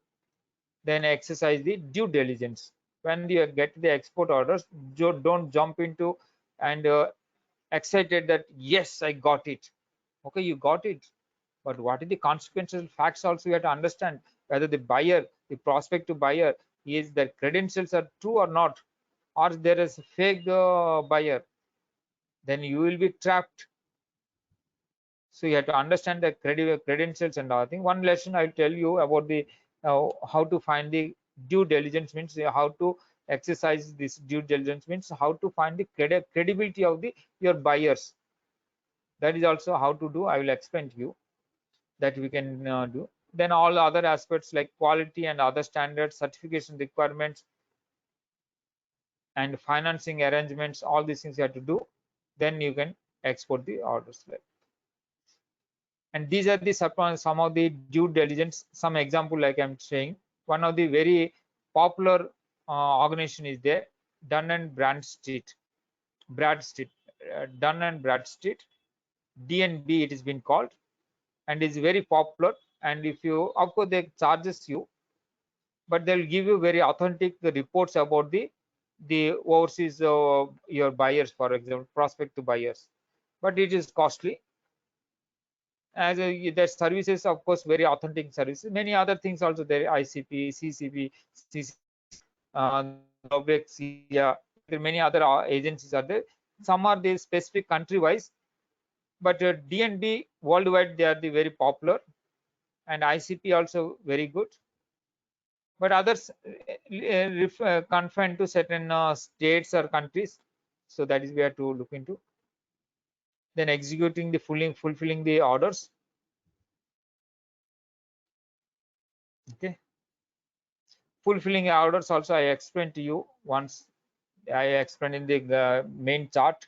then exercise the due diligence. When you get the export orders, don't jump into and excited that yes I got it. Okay, you got it, but what is the consequential facts also you have to understand, whether the buyer, the prospective buyer, is their credentials are true or not, or there is a fake buyer, then you will be trapped. So you have to understand the credentials and other thing. One lesson I'll tell you about the how to find the due diligence, means how to exercise this due diligence, means how to find the credibility of the your buyers. That is also how to do, I will explain to you, that we can do. Then all other aspects like quality and other standards, certification requirements, and financing arrangements, all these things you have to do, then you can export the orders. And these are the some of the due diligence, some example like I'm saying. One of the very popular organization is there, Dun and Bradstreet, Dun and Bradstreet, DNB it has been called, and is very popular. And if you, of course they charges you, but they'll give you very authentic reports about the overseas your buyers, for example, prospective buyers, but it is costly. As their services, of course, very authentic services. Many other things also there, ICP, CCP, CCS, then Global India, like many other agencies are there. Some are the specific country wise, but DNB worldwide they are the very popular, and ICP also very good. But others confined to certain states or countries, so that is we have to look into. Then executing the fulfilling the orders. Okay, fulfilling orders also I explained to you once. I explained in the main chart.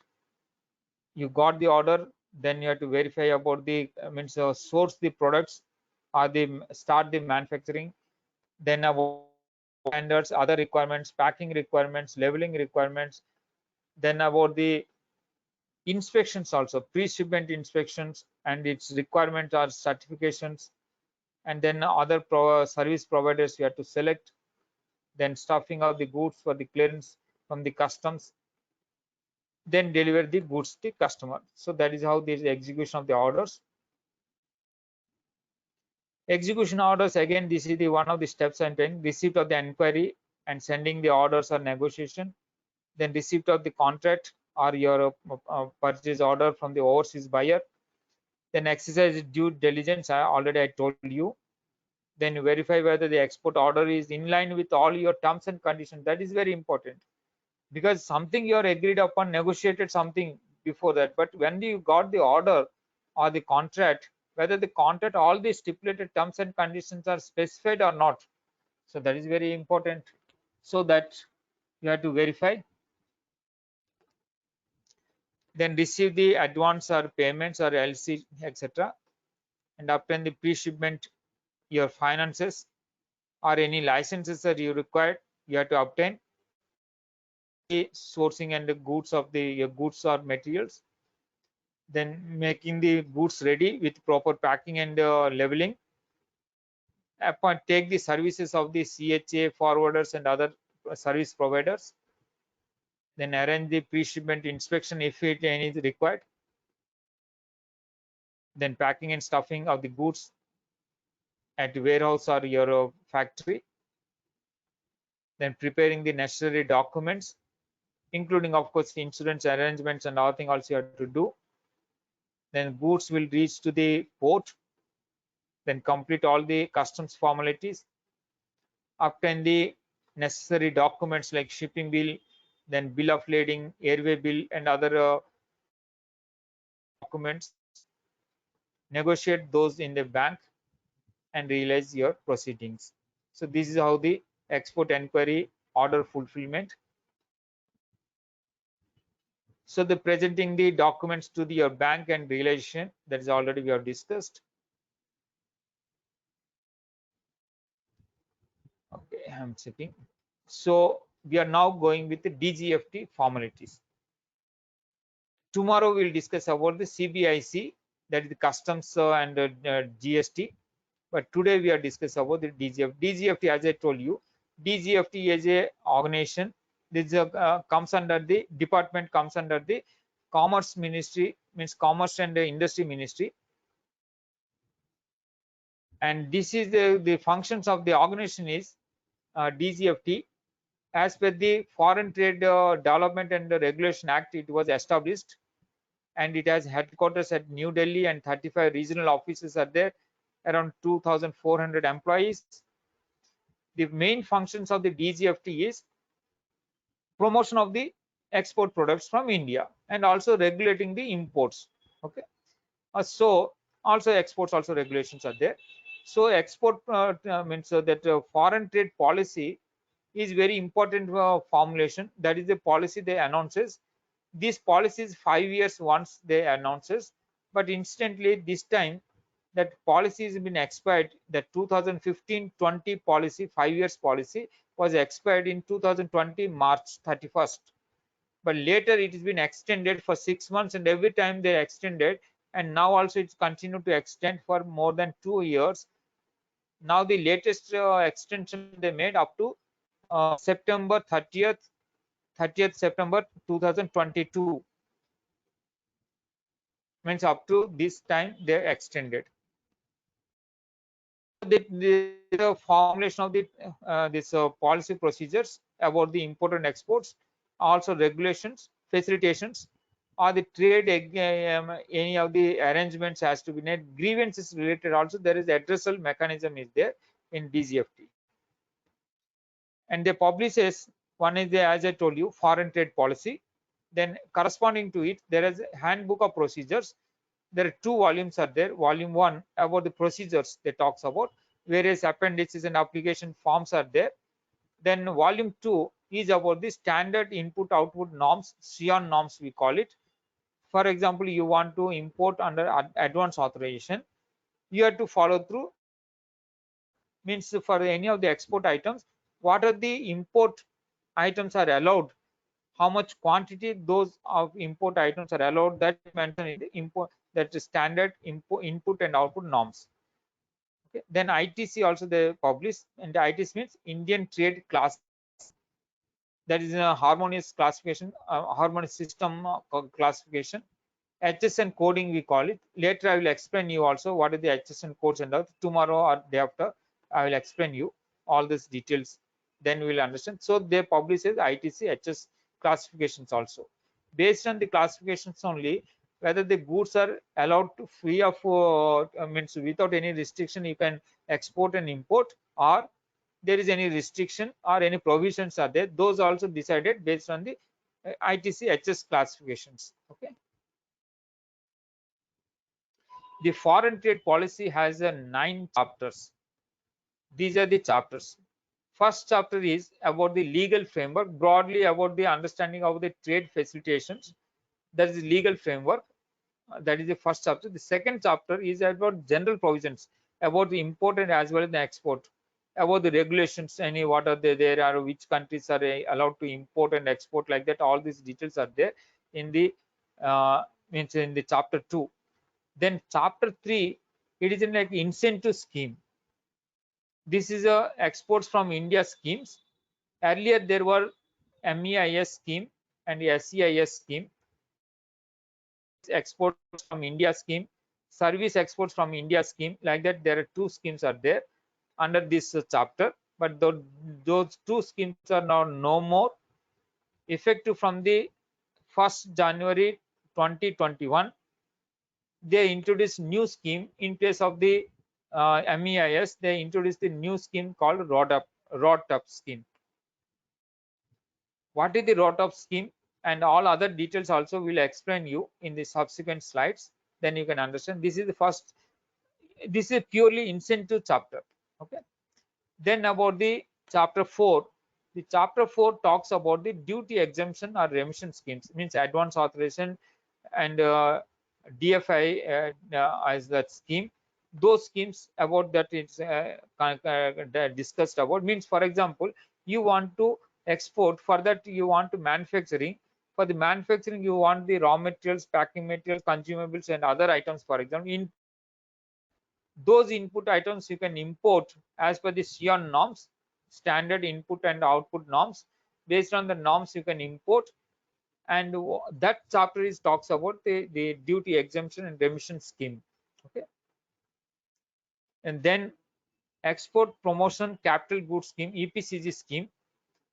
You got the order, then you have to verify about the means source the products, or the start the manufacturing, then about the quality standards, other requirements, packing requirements, labeling requirements, then about the inspections also, pre-shipment inspections and its requirements or certifications, and then other service providers you have to select, then stuffing of the goods for the clearance from the customs, then deliver the goods to customer. So that is how there is execution of the orders. Execution orders, again, this is the one of the steps I'm saying. Receipt of the inquiry and sending the orders or negotiation, then receipt of the contract or your purchase order from the overseas buyer, then exercise due diligence, I told you, then you verify whether the export order is in line with all your terms and conditions. That is very important, because something you are agreed upon, negotiated something before that, but when you got the order or the contract, whether the contract, all the stipulated terms and conditions are specified or not. So that is very important, so that you have to verify. Then receive the advance or payments or LC, etc., and obtain the pre-shipment your finances or any licenses that you require, you have to obtain. Then plan the sourcing and the goods of the your goods or materials, then making the goods ready with proper packing and labeling. Take the services of the CHA forwarders and other service providers, then arrange the pre-shipment inspection if it any is required, then packing and stuffing of the goods at warehouse or your factory, then preparing the necessary documents, including of course insurance arrangements and all things also you have to do. Then goods will reach to the port, then complete all the customs formalities, obtain the necessary documents like shipping bill, then bill of lading, airway bill, and other documents, negotiate those in the bank, and realize your proceedings. So this is how the export inquiry order fulfillment. So the presenting the documents to your bank and realization, that is already we have discussed. Okay, I'm checking. So we are now going with the DGFT formalities. Tomorrow we'll discuss about the CBIC, that is the customs and GST. But today we are discussing about the DGFT. DGFT, as I told you, DGFT is a organization. This comes under the department, comes under the Commerce Ministry, means Commerce and Industry Ministry. And this is the functions of the organization is DGFT. As per the Foreign Trade Development and Regulation Act, it was established, and it has headquarters at New Delhi and 35 regional offices are there, around 2,400 employees. The main functions of the DGFT is promotion of the export products from India and also regulating the imports. Okay, so also exports also regulations are there. So export means that foreign trade policy is very important formulation. That is the policy they announces. This policy is 5 years once they announces, but instantly this time that policy has been expired. The 2015-20 policy, 5 years policy, was expired in 2020 March 31st. But later it has been extended for 6 months, and every time they extended, and now also it's continued to extend for more than 2 years. Now the latest extension they made up to September 30th September 2022, means up to this time they extended. The formulation of the this policy procedures about the import and exports, also regulations, facilitations, or the trade any of the arrangements has to be made. Grievances related also there is addressal mechanism is there in DGFT, and they publishes one is the, as I told you, foreign trade policy. Then corresponding to it there is a handbook of procedures. There are two volumes are there. Volume 1 about the procedures they talks about, various appendices and application forms are there. Then volume 2 is about the standard input output norms, SION norms we call it. For example, you want to import under advance authorization, you have to follow through, means for any of the export items, what are the import items are allowed, how much quantity those of import items are allowed, that mentioned in the import, that is standard input and output norms. Okay. Then ITC also they publish, and the ITC means Indian Trade Classes. That is a harmonious classification, harmonious system classification. HSN coding we call it. Later I will explain you also what are the HSN codes and all. Tomorrow or day after I will explain you all these details. Then we will understand. So they publish as ITC HS classifications also. Based on the classifications only, whether the goods are allowed to free of means without any restriction you can export and import, or there is any restriction or any provisions are there, those also decided based on the ITC HS classifications. Okay. The foreign trade policy has 9 chapters. These are the chapters. First chapter is about the legal framework, broadly about the understanding of the trade facilitations. That is the legal framework. That is the first chapter. The second chapter is about general provisions about the import and as well as the export, about the regulations, any what are there are, which countries are allowed to import and export, like that. All these details are there in the means in the chapter 2. Then chapter 3, it is in like incentive scheme. This is a exports from India schemes. Earlier there were MEIS scheme and SEIS scheme. Exports from India scheme, service exports from India scheme, like that. There are two schemes are there under this chapter, but those two schemes are now no more effective from the 1st January 2021. They introduced new scheme in place of the MEIS. They introduced the new scheme called ROTUP scheme. What is the ROTUP scheme and all other details also will explain you in the subsequent slides. Then you can understand. This is the first. This is purely incentive chapter. Okay. Then about the chapter 4. The chapter 4 talks about the duty exemption or remission schemes, means advance authorization and DFI as that scheme. Those schemes about that it's discussed about, means for example you want to export, for that you want to manufacturing, for the manufacturing you want the raw materials, packing materials, consumables and other items, for example input. Those input items you can import as per the SION norms, standard input and output norms. Based on the norms you can import, and that chapter is talks about the duty exemption and remission scheme. Okay. And then export promotion capital goods scheme, EPCG scheme,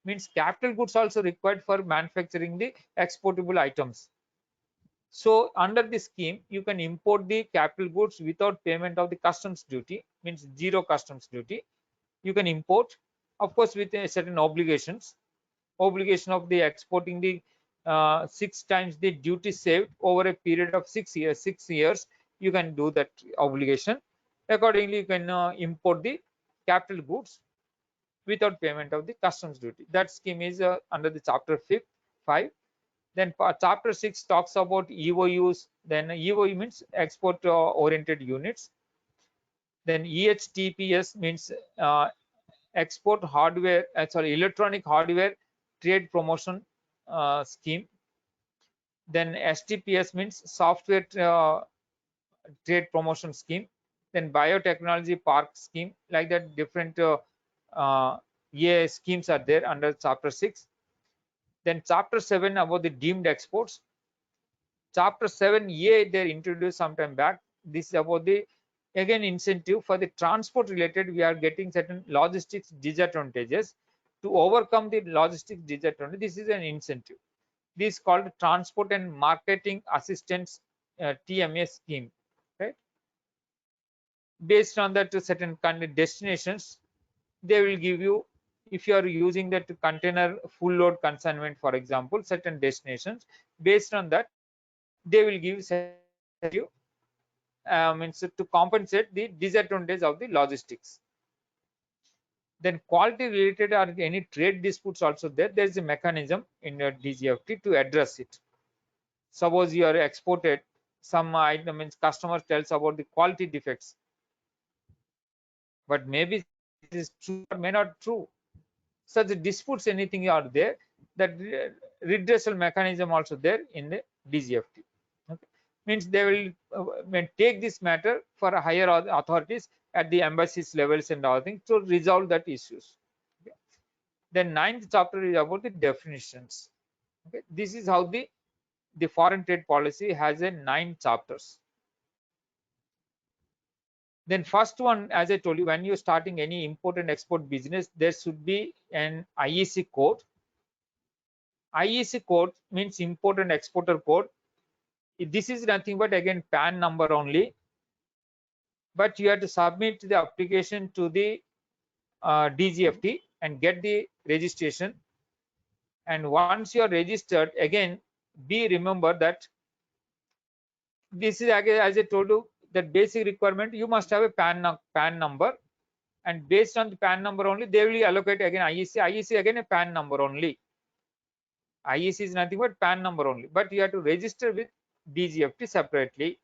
means capital goods also required for manufacturing the exportable items. So under this scheme you can import the capital goods without payment of the customs duty, means zero customs duty. You can import, of course with certain obligations, obligation of the exporting the 6 times the duty saved over a period of 6 years. You can do that obligation. Accordingly you can import the capital goods without payment of the customs duty. That scheme is under the chapter 5. Then chapter 6 talks about EOUs. Then EOU means export oriented units. Then EHTPS means export hardware, sorry, electronic hardware trade promotion scheme. Then STPS means software trade promotion scheme. Then biotechnology park scheme, like that different EA schemes are there under chapter 6. Then chapter 7 about the deemed exports. Chapter 7A they introduced sometime back. This is about the again incentive for the transport related. We are getting certain logistics disadvantages. To overcome the logistics disadvantage, this is an incentive. This is called transport and marketing assistance TMA scheme, right? Based on that to certain kind of destinations, they will give you, if you are using that container full load consignment, for example, certain destinations, based on that they will give certain incentive, means to compensate the disadvantage of the logistics. Then quality related or any trade disputes also there is a mechanism in your DGFT to address it. Suppose you are exported some item, means customer tells about the quality defects, but maybe it is true or may not true. Such disputes anything are there, that redressal mechanism also there in the DGFT. Okay. Means they will take this matter for higher authorities at the embassies levels and all things to resolve that issues. Okay. Then ninth chapter is about the definitions. Okay. This is how the foreign trade policy has a 9 chapters. Then first one, as I told you, when you're starting any import and export business, there should be an IEC code. IEC code means import and exporter code. This is nothing but again PAN number only, but you have to submit the application to the DGFT and get the registration. And once you are registered, again, be remember that this is again, as I told you, that basic requirement, you must have a PAN number, and based on the PAN number only, they will allocate again IEC. IEC again a PAN number only. IEC is nothing but PAN number only, but you have to register with DGFT separately,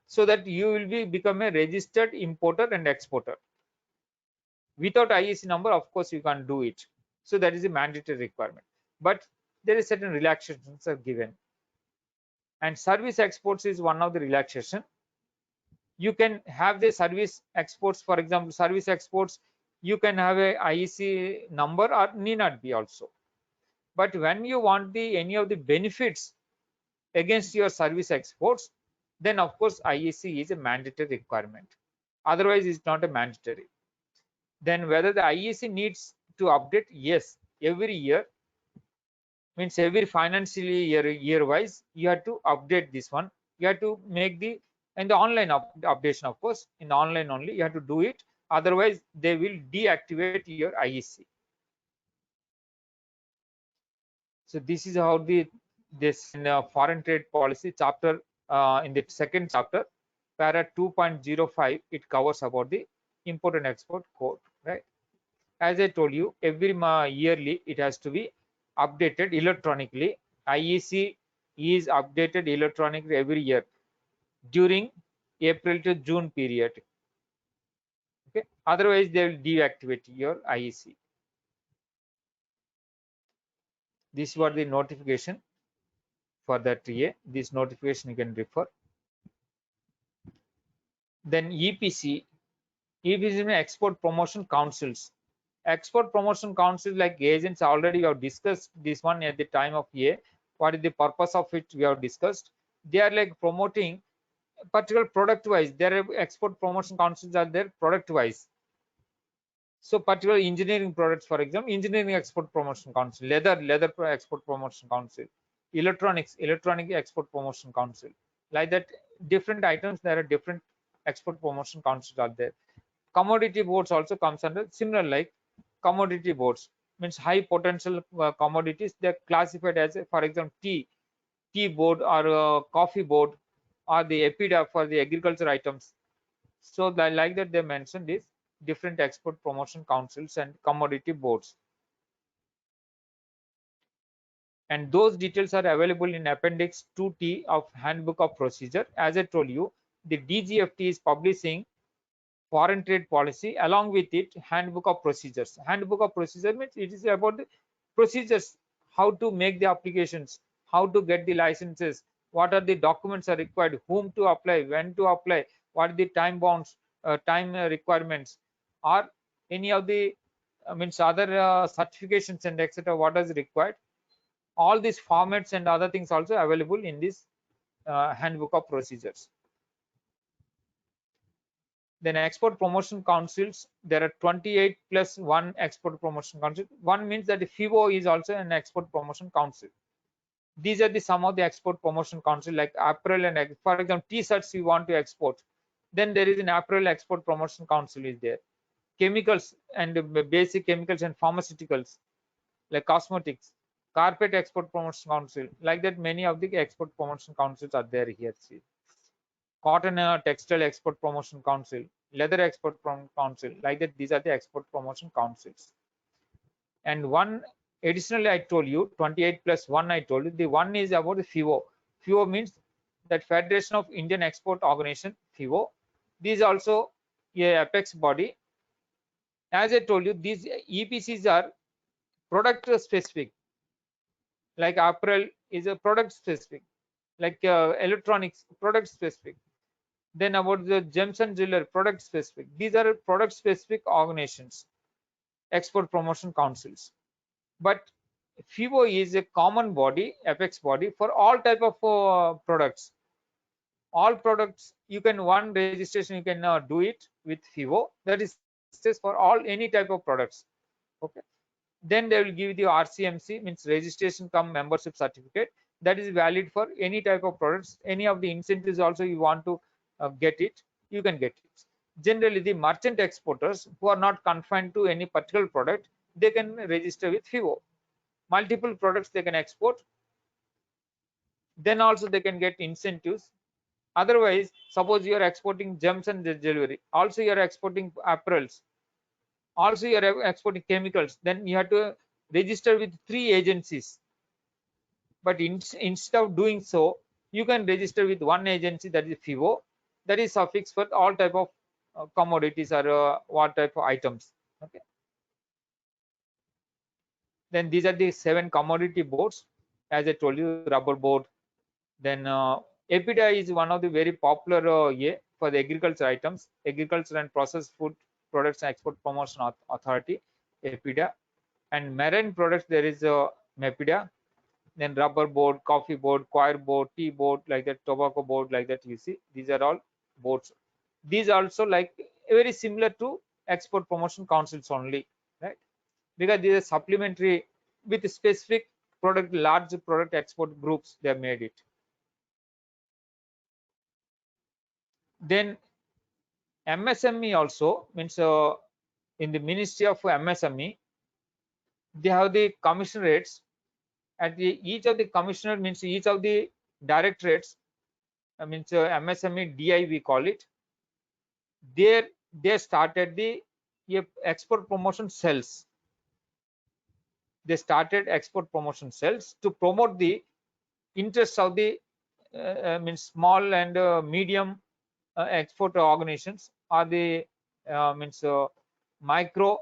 so that you will become a registered importer and exporter. Without IEC number, of course, you can't do it. So that is a mandatory requirement. But there is certain relaxations are given. And service exports is one of the relaxation. You can have the service exports, for example, service exports, you can have a IEC number or need not be also. But when you want any of the benefits against your service exports, then of course IEC is a mandatory requirement. Otherwise, it's not a mandatory. Then whether the IEC needs to update, yes, every year, means every financial year wise, you have to update this one. You have to make the online updation, of course, in online only you have to do it. Otherwise, they will deactivate your IEC. So this is how this foreign trade policy chapter, in the second chapter, para 2.05, it covers about the import and export code, right? As I told you, every yearly it has to be updated electronically. IEC is updated electronically every year during April to June period. Okay. Otherwise, they will deactivate your IEC. This was the notification for that year. This notification you can refer. Then EPC. EPC means Export Promotion Councils. Export Promotion Council, like agents, already we have discussed this one at the time of A. What is the purpose of it? We have discussed. They are like promoting particular product wise. Their export promotion councils are there product wise. So particular engineering products, for example, engineering export promotion council, leather export promotion council, electronic export promotion council. Like that, different items, there are different export promotion councils are there. Commodity boards also comes under similar, like commodity boards means high potential commodities. They're classified as, for example, tea board or coffee board, or the EPIDA for the agriculture items. So like that, they mentioned this different export promotion councils and commodity boards, and those details are available in appendix 2T of handbook of procedure. As I told you, the DGFT is publishing foreign trade policy, along with it handbook of procedures. Handbook of procedure means it is about the procedures, how to make the applications, how to get the licenses, what are the documents are required, whom to apply, when to apply, what are the time bounds, time requirements or any of the means other certifications and etc. what is required, all these formats and other things also available in this handbook of procedures. Then export promotion councils, there are 28 plus 1 export promotion council. One means that the FIVO is also an export promotion council. These are the some of the export promotion council like apparel and for example t-shirts you want to export, then there is an apparel export promotion council is there. Chemicals and basic chemicals and pharmaceuticals like cosmetics, carpet export promotion council, like that many of the export promotion councils are there here. See, cotton textile export promotion council, leather export council, like that these are the export promotion councils. And one additionally I told you 28 plus 1 I told you, the one is about the FIVO. FIVO means that Federation of Indian Export Organization, FIVO. This is also a apex body. As I told you, these EPCs are product specific, like apparel is a product specific, like electronics product specific. Then about the gems and jewelry product specific. These are product specific organizations, export promotion councils. But FIVO is a common body, apex body for all type of products. All products you can one registration you can do it with FIVO. That is for all any type of products. Okay. Then they will give the RCMC, means registration cum membership certificate, that is valid for any type of products. Any of the incentives also you want to get it, you can get it. Generally the merchant exporters who are not confined to any particular product, they can register with FIVO. Multiple products they can export, then also they can get incentives. Otherwise, suppose you are exporting gems and jewelry, also you are exporting apparels, also you are exporting chemicals, then you have to register with 3 agencies. But instead of doing so, you can register with one agency, that is FIVO, that is suffixed for all type of commodities or what type of items. Okay. Then these are the 7 commodity boards, as I told you, rubber board. Then EPIDA is one of the very popular for the agriculture items, Agriculture and Processed Food Products and Export Promotion Authority, EPIDA. And marine products, there is MEPIDA. Then rubber board, coffee board, coir board, tea board, like that, tobacco board, like that. You see, these are all boards. These also like very similar to export promotion councils only, right? Because these are supplementary with specific product, large product export groups, they have made it. Then MSME also means in the Ministry of MSME, they have the commissionerates. At each of the commissioner means each of the directorates, means MSME DI we call it. There they started the export promotion cells. They started export promotion cells to promote the interests of the means small and medium export organizations, or the means micro,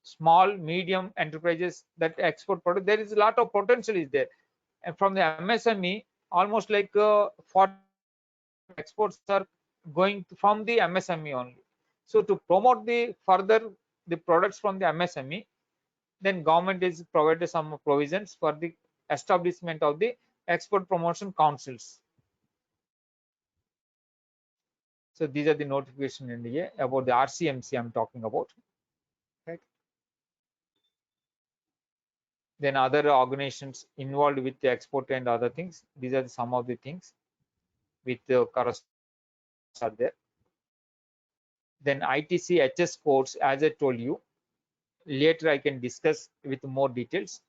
small, medium enterprises that export product. There is a lot of potential is there, and from the MSME, almost like 40 exports are going from the MSME only. So to promote the further the products from the MSME, then government is provided some provisions for the establishment of the export promotion councils. So these are the notification in the about the RCMC I'm talking about, right? Then other organizations involved with the export and other things. These are some of the things with the correspondence are there. Then ITC HS codes, as I told you, later I can discuss with more details.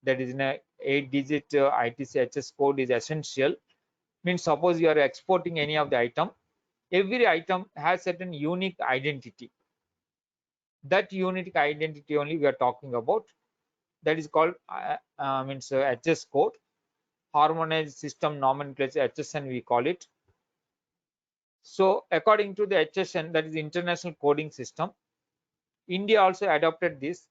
That is in a 8-digit ITC HS code is essential. Means suppose you are exporting any of the item, every item has certain unique identity. That unique identity only we are talking about. That is called means HS code, harmonized system nomenclature, HSN we call it. So according to the HSN, that is international coding system, India also adopted this,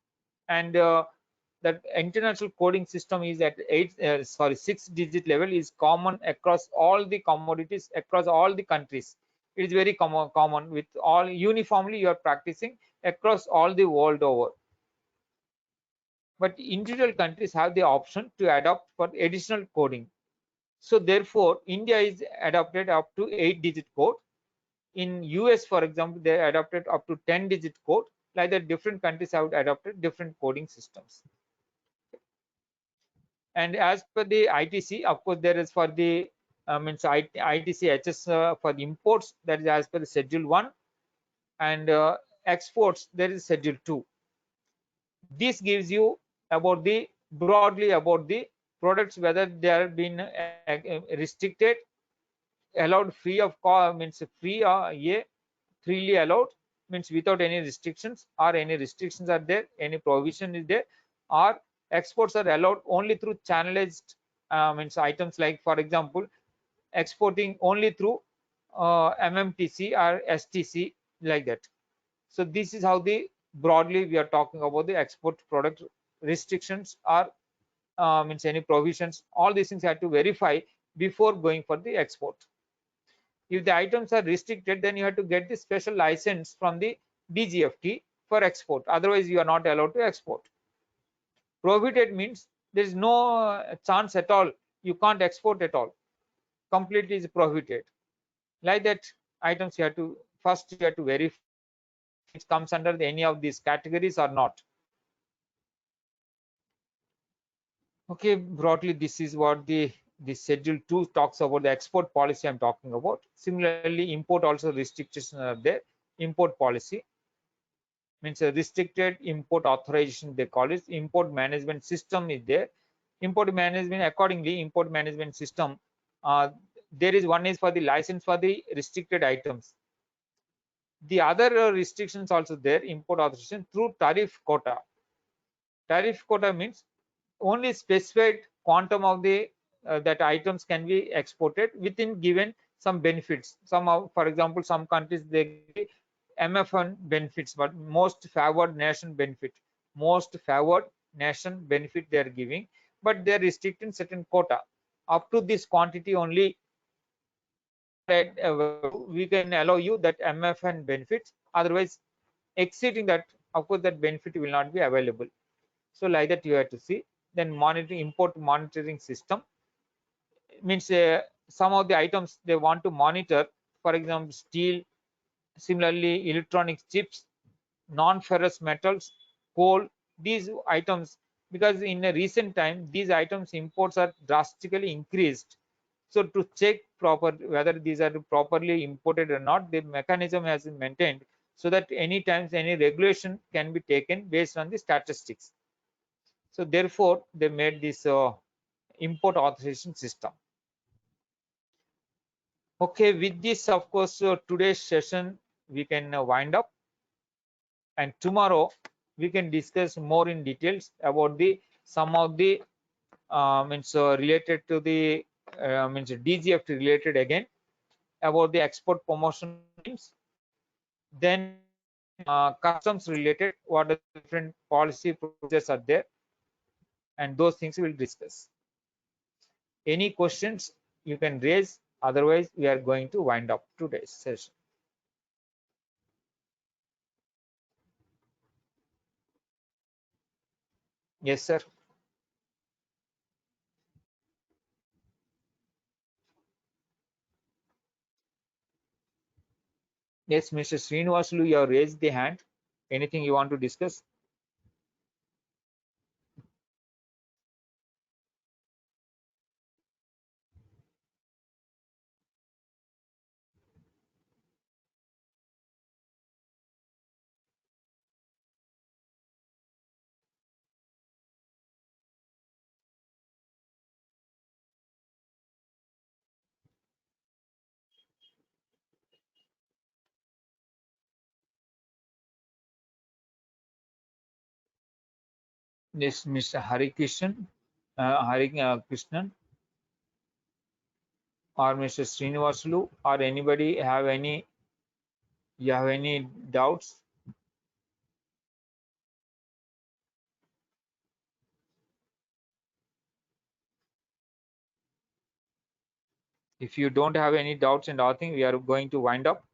and that international coding system is at 6-digit level, is common across all the commodities across all the countries. It is very common with all uniformly you are practicing across all the world over. But individual countries have the option to adopt for additional coding. So therefore, India is adopted up to 8-digit code. In US, for example, they adopted up to 10-digit code. Like that, different countries have adopted different coding systems. And as per the ITC, of course, there is for the ITC HS for the imports, that is as per the Schedule 1, and exports, there is Schedule 2. This gives you about the broadly about the products, whether they are been restricted, allowed free of cost, means free freely allowed, means without any restrictions, or any restrictions are there, any provision is there, or exports are allowed only through channelized means items, like for example exporting only through MMTC or STC, like that. So this is how the broadly we are talking about the export product restrictions, or means any provisions. All these things have to verify before going for the export. If the items are restricted, then you have to get the special license from the DGFT for export. Otherwise, you are not allowed to export. Prohibited means there is no chance at all. You can't export at all. Completely is prohibited. Like that, items you have to first you have to verify whether it comes under any of these categories or not. Okay, broadly, this is what the Schedule 2 talks about, the export policy I'm talking about. Similarly, import also restrictions are there. Import policy means a restricted import authorization, they call it. Import management system is there. Import management, accordingly, import management system, there is one is for the license for the restricted items. The other restrictions also there, import authorization through tariff quota. Tariff quota means only specified quantum of the that items can be exported within given some benefits. Some, for example, some countries they give MFN benefits, but most favored nation benefit, they are giving, but they are restricting certain quota. Up to this quantity only we can allow you that MFN benefits. Otherwise, exceeding that, of course, that benefit will not be available. So like that you have to see. Then monitoring, import monitoring system means some of the items they want to monitor, for example steel, similarly electronic chips, non-ferrous metals, coal, these items, because in a recent time these items imports are drastically increased. So to check proper whether these are properly imported or not, the mechanism has been maintained so that any times any regulation can be taken based on the statistics. So therefore, they made this import authorization system. Okay, with this, of course, today's session we can wind up, and tomorrow we can discuss more in details about the some of the means related to the means DGFT related again, about the export promotion schemes, then customs related, what are the different policy procedures are there, and those things we will discuss. Any questions you can raise, otherwise we are going to wind up today's session. Yes, sir. Yes, Mr. Srinivasulu, you have raised the hand. Anything you want to discuss? Yes, Mr. Hari Krishnan, Krishnan, or Mr. Srinivasulu, or anybody have any, you have any doubts? If you don't have any doubts and all thing, we are going to wind up.